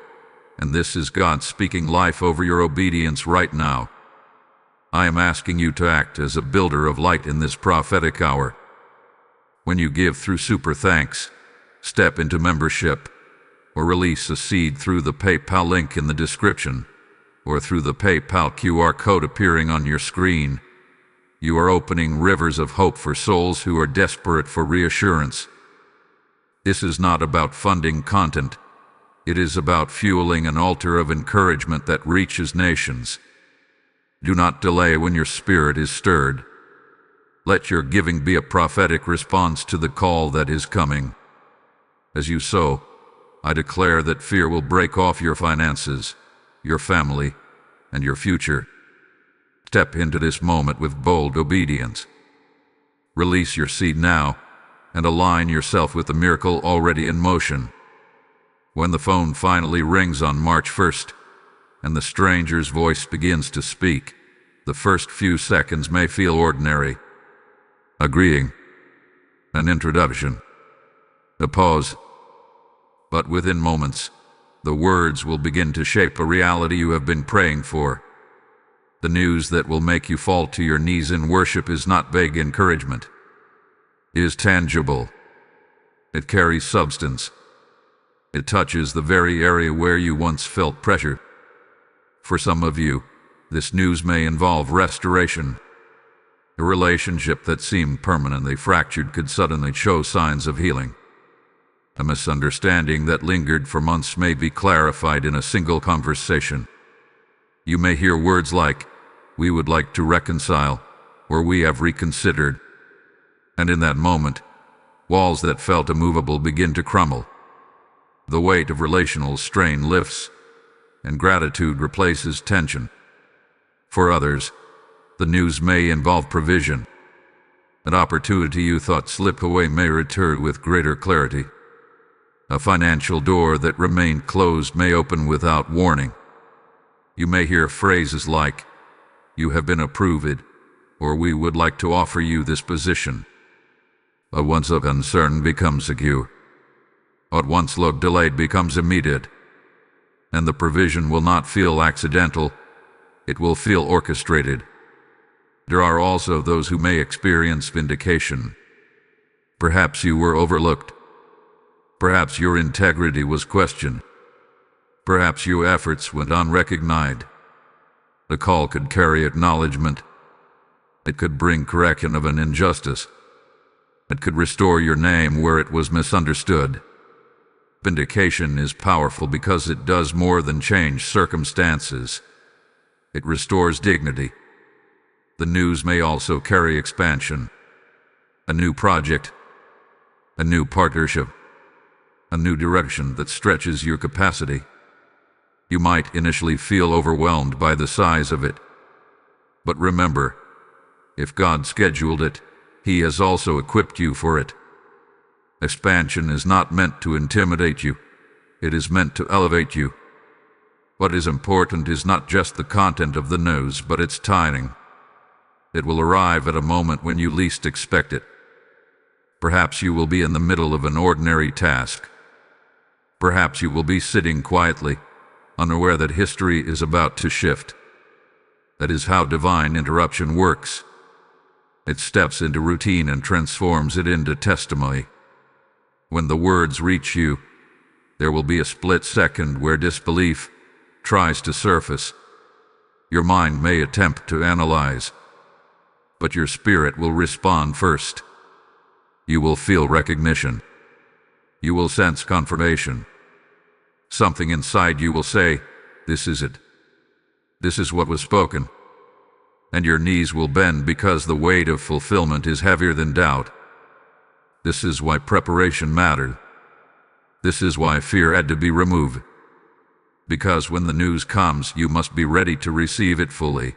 and this is God speaking life over your obedience right now. I am asking you to act as a builder of light in this prophetic hour. When you give through super thanks, step into membership, or release a seed through the PayPal link in the description, or through the PayPal QR code appearing on your screen, you are opening rivers of hope for souls who are desperate for reassurance. This is not about funding content. It is about fueling an altar of encouragement that reaches nations. Do not delay when your spirit is stirred. Let your giving be a prophetic response to the call that is coming. As you sow, I declare that fear will break off your finances, your family, and your future. Step into this moment with bold obedience. Release your seed now and align yourself with the miracle already in motion. When the phone finally rings on March 1st and the stranger's voice begins to speak, the first few seconds may feel ordinary. A greeting, an introduction, a pause. But within moments, the words will begin to shape a reality you have been praying for. The news that will make you fall to your knees in worship is not vague encouragement. It is tangible. It carries substance. It touches the very area where you once felt pressure. For some of you, this news may involve restoration. A relationship that seemed permanently fractured could suddenly show signs of healing. A misunderstanding that lingered for months may be clarified in a single conversation. You may hear words like, "We would like to reconcile," or "We have reconsidered." And in that moment, walls that felt immovable begin to crumble. The weight of relational strain lifts, and gratitude replaces tension. For others, the news may involve provision. An opportunity you thought slipped away may return with greater clarity. A financial door that remained closed may open without warning. You may hear phrases like, "You have been approved," or "We would like to offer you this position." What once looked uncertain becomes secure. What once looked delayed becomes immediate. And the provision will not feel accidental. It will feel orchestrated. There are also those who may experience vindication. Perhaps you were overlooked. Perhaps your integrity was questioned. Perhaps your efforts went unrecognized. The call could carry acknowledgement. It could bring correction of an injustice. It could restore your name where it was misunderstood. Vindication is powerful because it does more than change circumstances. It restores dignity. The news may also carry expansion. A new project. A new partnership. A new direction that stretches your capacity. You might initially feel overwhelmed by the size of it. But remember, if God scheduled it, He has also equipped you for it. Expansion is not meant to intimidate you. It is meant to elevate you. What is important is not just the content of the news, but its timing. It will arrive at a moment when you least expect it. Perhaps you will be in the middle of an ordinary task. Perhaps you will be sitting quietly, unaware that history is about to shift. That is how divine interruption works. It steps into routine and transforms it into testimony. When the words reach you, there will be a split second where disbelief tries to surface. Your mind may attempt to analyze, but your spirit will respond first. You will feel recognition. You will sense confirmation. Something inside you will say, "This is it." This is what was spoken. And your knees will bend because the weight of fulfillment is heavier than doubt. This is why preparation mattered. This is why fear had to be removed. Because when the news comes, you must be ready to receive it fully.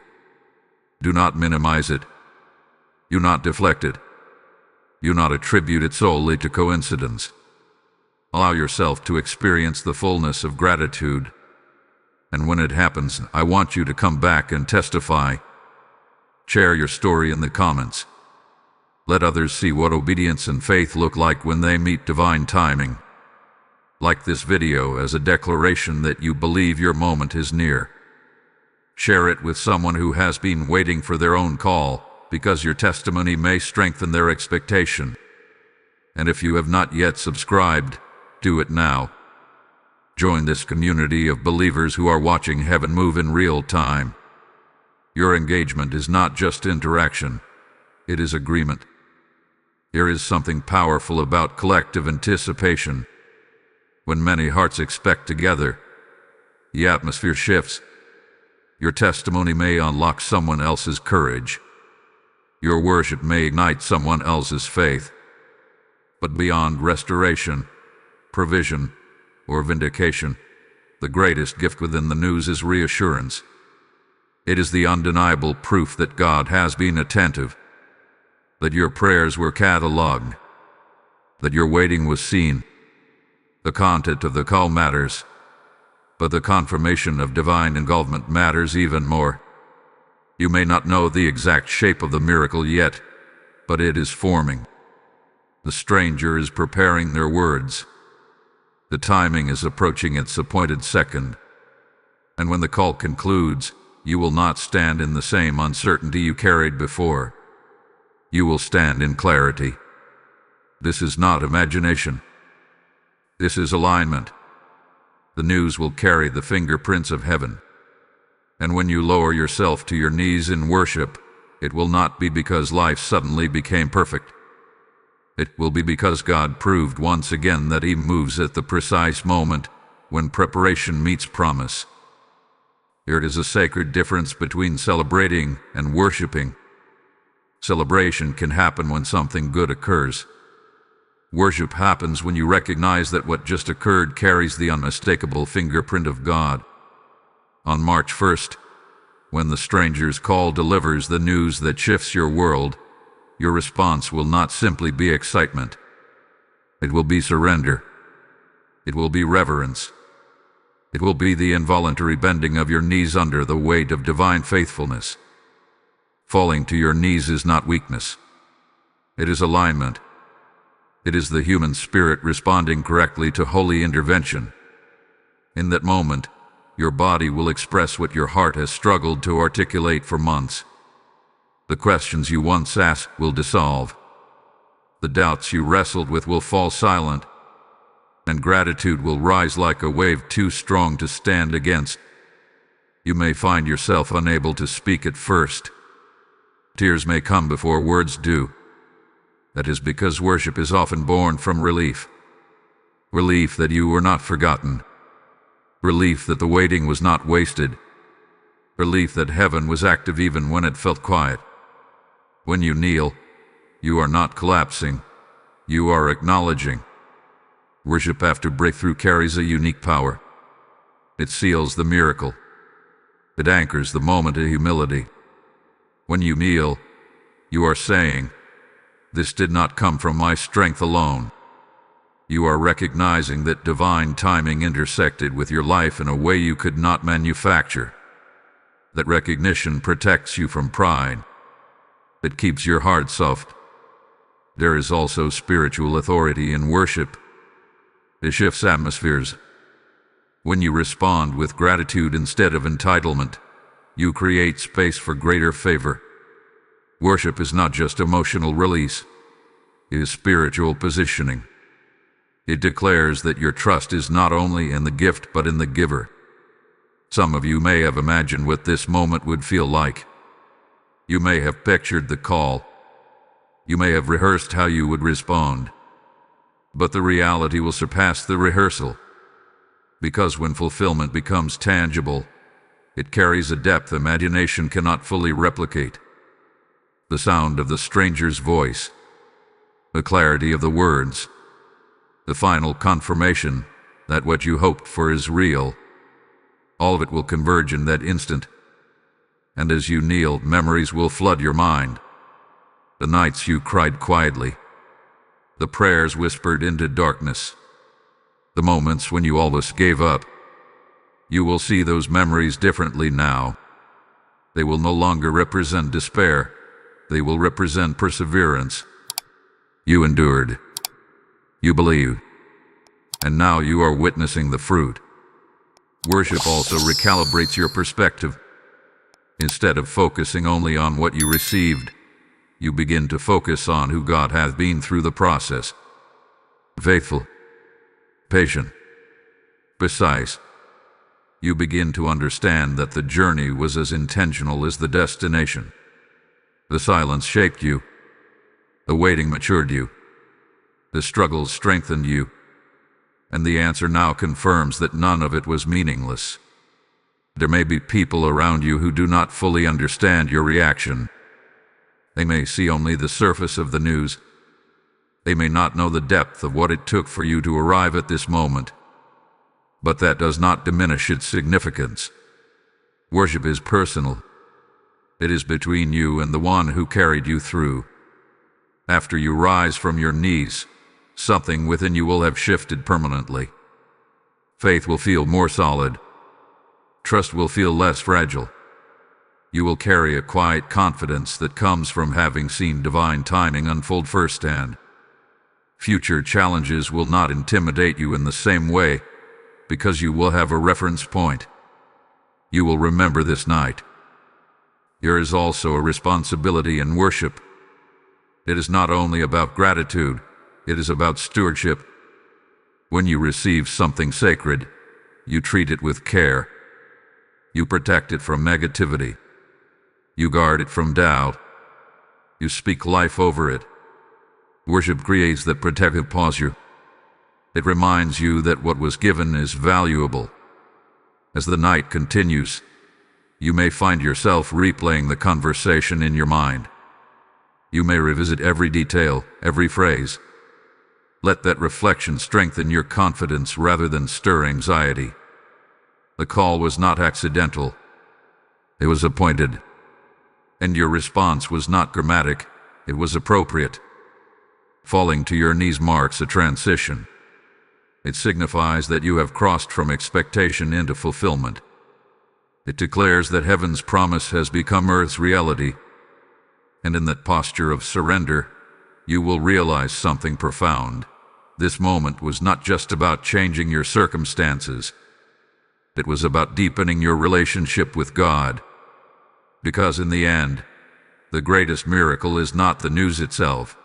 Do not minimize it. Do not deflect it. Do not attribute it solely to coincidence. Allow yourself to experience the fullness of gratitude. And when it happens, I want you to come back and testify. Share your story in the comments. Let others see what obedience and faith look like when they meet divine timing. Like this video as a declaration that you believe your moment is near. Share it with someone who has been waiting for their own call, because your testimony may strengthen their expectation. And if you have not yet subscribed, do it now. Join this community of believers who are watching heaven move in real time. Your engagement is not just interaction, it is agreement. There is something powerful about collective anticipation. When many hearts expect together, the atmosphere shifts. Your testimony may unlock someone else's courage. Your worship may ignite someone else's faith. But beyond restoration, provision, or vindication, the greatest gift within the news is reassurance. It is the undeniable proof that God has been attentive, that your prayers were catalogued, that your waiting was seen. The content of the call matters, but the confirmation of divine engulfment matters even more. You may not know the exact shape of the miracle yet, but it is forming. The stranger is preparing their words. The timing is approaching its appointed second. And when the call concludes, you will not stand in the same uncertainty you carried before. You will stand in clarity. This is not imagination. This is alignment. The news will carry the fingerprints of heaven. And when you lower yourself to your knees in worship, it will not be because life suddenly became perfect. It will be because God proved once again that He moves at the precise moment when preparation meets promise. There is a sacred difference between celebrating and worshiping. Celebration can happen when something good occurs. Worship happens when you recognize that what just occurred carries the unmistakable fingerprint of God. On March 1st, when the stranger's call delivers the news that shifts your world, your response will not simply be excitement. It will be surrender. It will be reverence. It will be the involuntary bending of your knees under the weight of divine faithfulness. Falling to your knees is not weakness. It is alignment. It is the human spirit responding correctly to holy intervention. In that moment, your body will express what your heart has struggled to articulate for months. The questions you once asked will dissolve. The doubts you wrestled with will fall silent, and gratitude will rise like a wave too strong to stand against. You may find yourself unable to speak at first. Tears may come before words do. That is because worship is often born from relief. Relief that you were not forgotten. Relief that the waiting was not wasted. Relief that heaven was active even when it felt quiet. When you kneel, you are not collapsing. You are acknowledging. Worship after breakthrough carries a unique power. It seals the miracle. It anchors the moment of humility. When you kneel, you are saying, "This did not come from my strength alone." You are recognizing that divine timing intersected with your life in a way you could not manufacture. That recognition protects you from pride. It keeps your heart soft. There is also spiritual authority in worship. It shifts atmospheres. When you respond with gratitude instead of entitlement, you create space for greater favor. Worship is not just emotional release. It is spiritual positioning. It declares that your trust is not only in the gift but in the giver. Some of you may have imagined what this moment would feel like. You may have pictured the call. You may have rehearsed how you would respond. But the reality will surpass the rehearsal. Because when fulfillment becomes tangible, It carries a depth imagination cannot fully replicate. The sound of the stranger's voice, the clarity of the words, the final confirmation that what you hoped for is real, all of it will converge in that instant. And as you kneel, memories will flood your mind. The nights you cried quietly, the prayers whispered into darkness, the moments when you almost gave up. You will see those memories differently now. They will no longer represent despair. They will represent perseverance. You endured. You believed. And now you are witnessing the fruit. Worship also recalibrates your perspective. Instead of focusing only on what you received, you begin to focus on who God has been through the process. Faithful, patient, precise. You begin to understand that the journey was as intentional as the destination. The silence shaped you. The waiting matured you. The struggles strengthened you. And the answer now confirms that none of it was meaningless. There may be people around you who do not fully understand your reaction. They may see only the surface of the news. They may not know the depth of what it took for you to arrive at this moment. But that does not diminish its significance. Worship is personal. It is between you and the one who carried you through. After you rise from your knees, something within you will have shifted permanently. Faith will feel more solid. Trust will feel less fragile. You will carry a quiet confidence that comes from having seen divine timing unfold firsthand. Future challenges will not intimidate you in the same way, because you will have a reference point. You will remember this night. There is also a responsibility in worship. It is not only about gratitude, it is about stewardship. When you receive something sacred, you treat it with care. You protect it from negativity. You guard it from doubt. You speak life over it. Worship creates that protective posture. It reminds you that what was given is valuable. As the night continues, you may find yourself replaying the conversation in your mind. You may revisit every detail, every phrase. Let that reflection strengthen your confidence rather than stir anxiety. The call was not accidental. It was appointed. And your response was not dramatic. It was appropriate. Falling to your knees marks a transition. It signifies that you have crossed from expectation into fulfillment. It declares that heaven's promise has become earth's reality. And in that posture of surrender, you will realize something profound. This moment was not just about changing your circumstances. It was about deepening your relationship with God. Because in the end, the greatest miracle is not the news itself.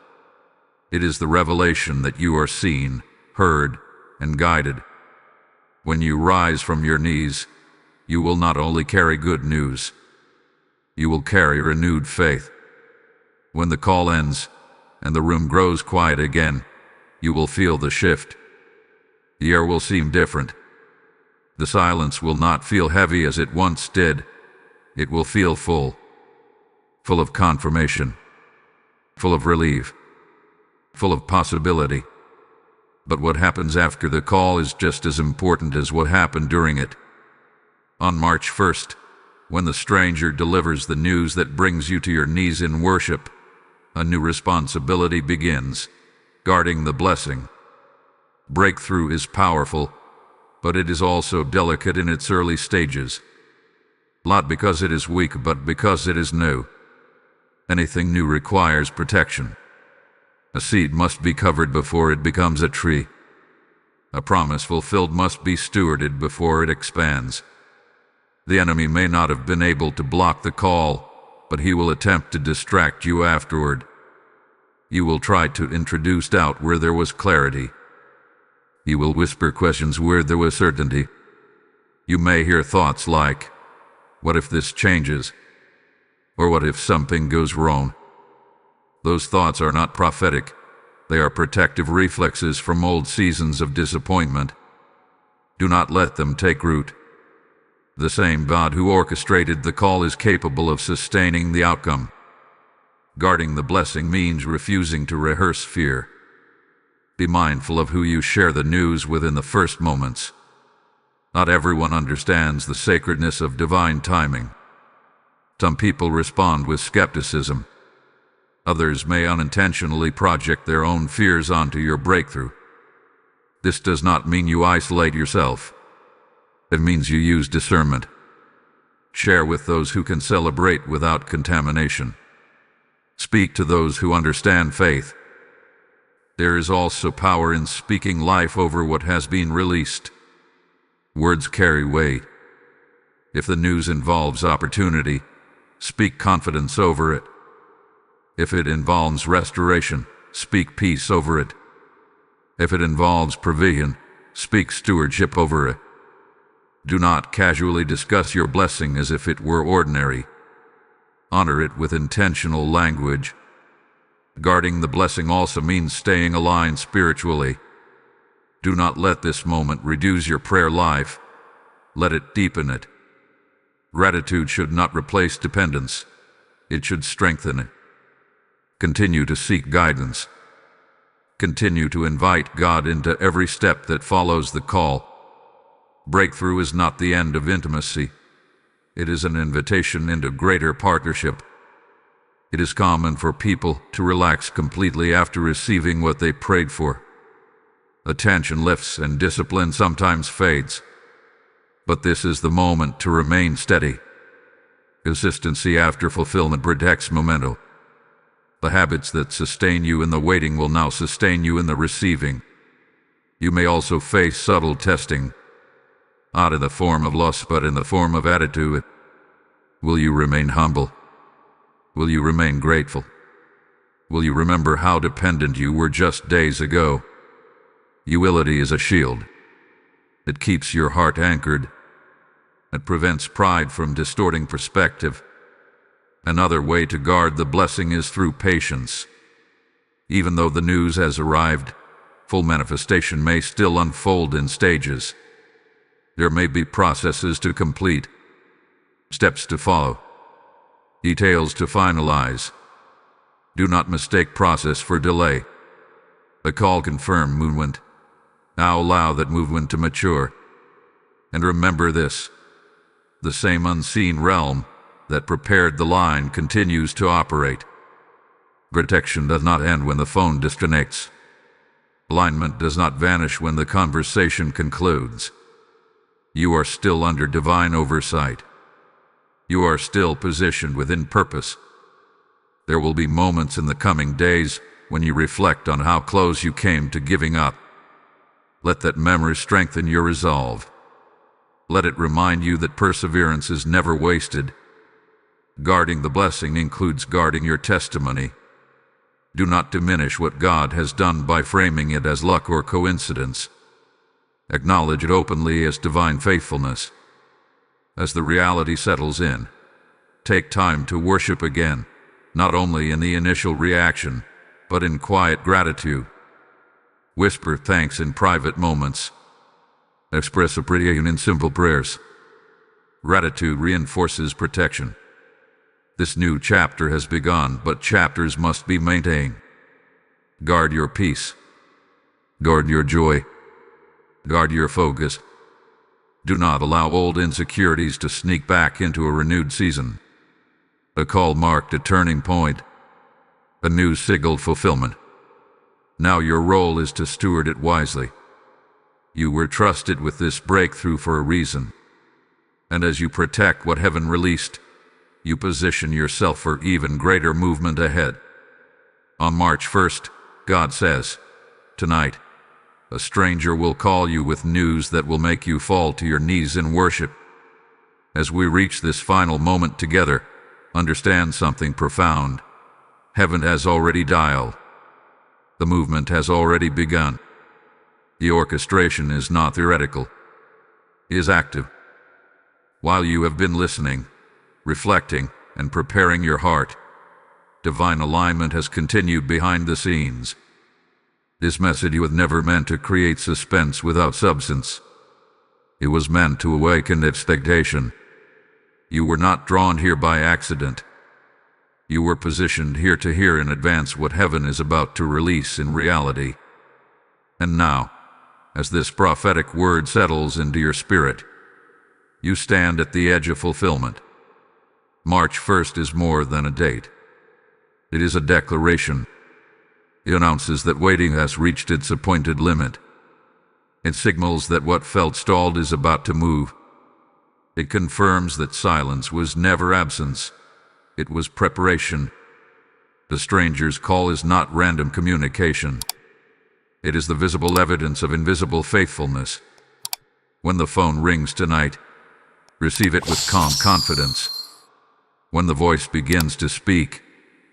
It is the revelation that you are seen, heard, and guided. When you rise from your knees, you will not only carry good news, you will carry renewed faith. When the call ends and the room grows quiet again, you will feel the shift. The air will seem different. The silence will not feel heavy as it once did. It will feel full of confirmation, full of relief, full of possibility. But what happens after the call is just as important as what happened during it. On March 1st, when the stranger delivers the news that brings you to your knees in worship, a new responsibility begins, guarding the blessing. Breakthrough is powerful, but it is also delicate in its early stages. Not because it is weak, but because it is new. Anything new requires protection. A seed must be covered before it becomes a tree. A promise fulfilled must be stewarded before it expands. The enemy may not have been able to block the call, but he will attempt to distract you afterward. You will try to introduce doubt where there was clarity. He will whisper questions where there was certainty. You may hear thoughts like, "What if this changes?" Or "What if something goes wrong?" Those thoughts are not prophetic. They are protective reflexes from old seasons of disappointment. Do not let them take root. The same God who orchestrated the call is capable of sustaining the outcome. Guarding the blessing means refusing to rehearse fear. Be mindful of who you share the news with in the first moments. Not everyone understands the sacredness of divine timing. Some people respond with skepticism. Others may unintentionally project their own fears onto your breakthrough. This does not mean you isolate yourself. It means you use discernment. Share with those who can celebrate without contamination. Speak to those who understand faith. There is also power in speaking life over what has been released. Words carry weight. If the news involves opportunity, speak confidence over it. If it involves restoration, speak peace over it. If it involves provision, speak stewardship over it. Do not casually discuss your blessing as if it were ordinary. Honor it with intentional language. Guarding the blessing also means staying aligned spiritually. Do not let this moment reduce your prayer life. Let it deepen it. Gratitude should not replace dependence. It should strengthen it. Continue to seek guidance. Continue to invite God into every step that follows the call. Breakthrough is not the end of intimacy. It is an invitation into greater partnership. It is common for people to relax completely after receiving what they prayed for. Attention lifts and discipline sometimes fades. But this is the moment to remain steady. Consistency after fulfillment protects momentum. The habits that sustain you in the waiting will now sustain you in the receiving. You may also face subtle testing, not in the form of loss but in the form of attitude. Will you remain humble? Will you remain grateful? Will you remember how dependent you were just days ago? Humility is a shield. It keeps your heart anchored. It prevents pride from distorting perspective. Another way to guard the blessing is through patience. Even though the news has arrived, full manifestation may still unfold in stages. There may be processes to complete, steps to follow, details to finalize. Do not mistake process for delay. The call confirmed movement. Now allow that movement to mature. And remember this: the same unseen realm that prepared the line continues to operate. Protection does not end when the phone disconnects. Alignment does not vanish when the conversation concludes. You are still under divine oversight. You are still positioned within purpose. There will be moments in the coming days when you reflect on how close you came to giving up. Let that memory strengthen your resolve. Let it remind you that perseverance is never wasted. Guarding the blessing includes guarding your testimony. Do not diminish what God has done by framing it as luck or coincidence. Acknowledge it openly as divine faithfulness. As the reality settles in, take time to worship again, not only in the initial reaction, but in quiet gratitude. Whisper thanks in private moments. Express appreciation in simple prayers. Gratitude reinforces protection. This new chapter has begun, but chapters must be maintained. Guard your peace. Guard your joy. Guard your focus. Do not allow old insecurities to sneak back into a renewed season. A call marked a turning point. A new signaled fulfillment. Now your role is to steward it wisely. You were trusted with this breakthrough for a reason. And as you protect what heaven released, you position yourself for even greater movement ahead. On March 1st, God says, "Tonight, a stranger will call you with news that will make you fall to your knees in worship." As we reach this final moment together, understand something profound. Heaven has already dialed. The movement has already begun. The orchestration is not theoretical. It is active. While you have been listening, reflecting, and preparing your heart, divine alignment has continued behind the scenes. This message was never meant to create suspense without substance. It was meant to awaken expectation. You were not drawn here by accident. You were positioned here to hear in advance what heaven is about to release in reality. And now, as this prophetic word settles into your spirit, you stand at the edge of fulfillment. March 1st is more than a date. It is a declaration. It announces that waiting has reached its appointed limit. It signals that what felt stalled is about to move. It confirms that silence was never absence. It was preparation. The stranger's call is not random communication. It is the visible evidence of invisible faithfulness. When the phone rings tonight, receive it with calm confidence. When the voice begins to speak,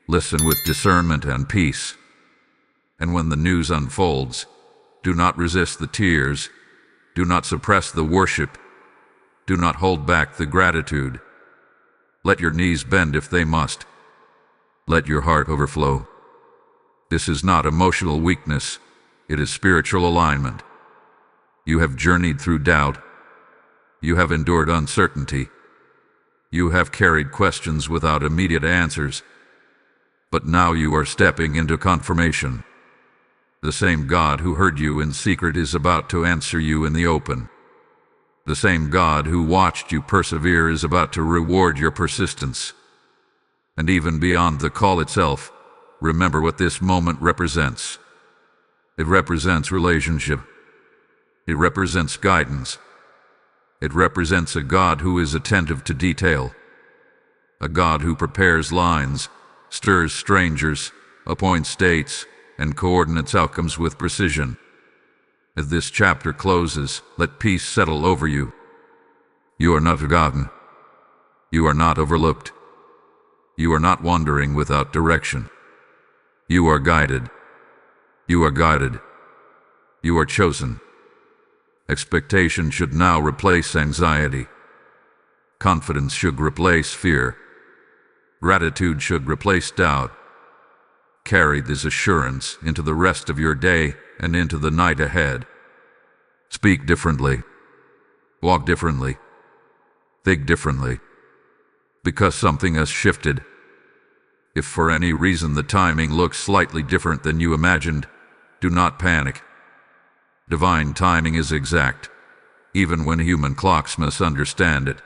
listen with discernment and peace. And when the news unfolds, do not resist the tears. Do not suppress the worship. Do not hold back the gratitude. Let your knees bend if they must. Let your heart overflow. This is not emotional weakness. It is spiritual alignment. You have journeyed through doubt. You have endured uncertainty. You have carried questions without immediate answers. But now you are stepping into confirmation. The same God who heard you in secret is about to answer you in the open. The same God who watched you persevere is about to reward your persistence. And even beyond the call itself, remember what this moment represents. It represents relationship. It represents guidance. It represents a God who is attentive to detail. A God who prepares lines, stirs strangers, appoints dates, and coordinates outcomes with precision. As this chapter closes, let peace settle over you. You are not forgotten. You are not overlooked. You are not wandering without direction. You are guided. You are guided. You are chosen. Expectation should now replace anxiety. Confidence should replace fear. Gratitude should replace doubt. Carry this assurance into the rest of your day and into the night ahead. Speak differently. Walk differently. Think differently. Because something has shifted. If for any reason the timing looks slightly different than you imagined, do not panic. Divine timing is exact, even when human clocks misunderstand it.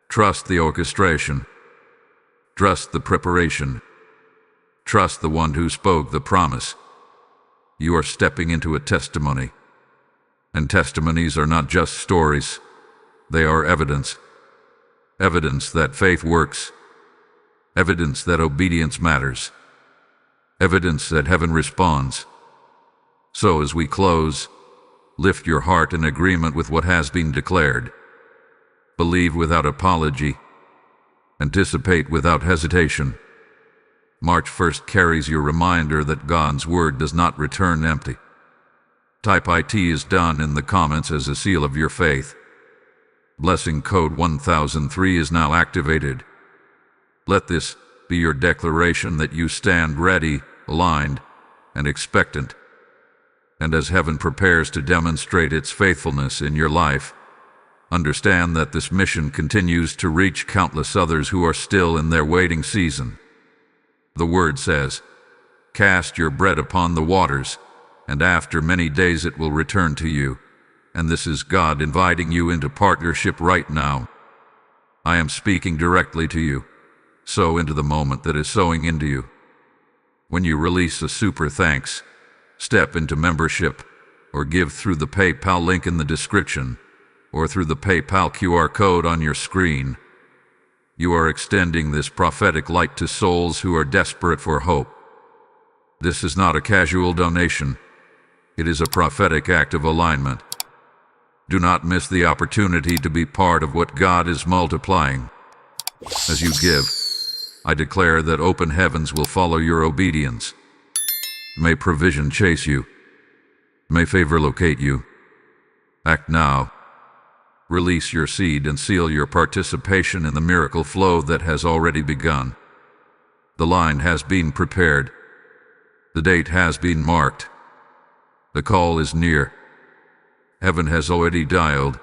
Trust the orchestration. Trust the preparation. Trust the one who spoke the promise. You are stepping into a testimony. And testimonies are not just stories. They are evidence. Evidence that faith works. Evidence that obedience matters. Evidence that heaven responds. So as we close, lift your heart in agreement with what has been declared. Believe without apology. Anticipate without hesitation. March 1st carries your reminder that God's word does not return empty. Type IT is done in the comments as a seal of your faith. Blessing code 1003 is now activated. Let this be your declaration that you stand ready, aligned, and expectant. And as heaven prepares to demonstrate its faithfulness in your life, understand that this mission continues to reach countless others who are still in their waiting season. The word says, "Cast your bread upon the waters, and after many days it will return to you." And this is God inviting you into partnership right now. I am speaking directly to you. Sow into the moment that is sowing into you. When you release a super thanks, step into membership, or give through the PayPal link in the description, or through the PayPal QR code on your screen, you are extending this prophetic light to souls who are desperate for hope. This is not a casual donation. It is a prophetic act of alignment. Do not miss the opportunity to be part of what God is multiplying. As you give, I declare that open heavens will follow your obedience. May provision chase you. May favor locate you. Act now. Release your seed and seal your participation in the miracle flow that has already begun. The line has been prepared. The date has been marked. The call is near. Heaven has already dialed.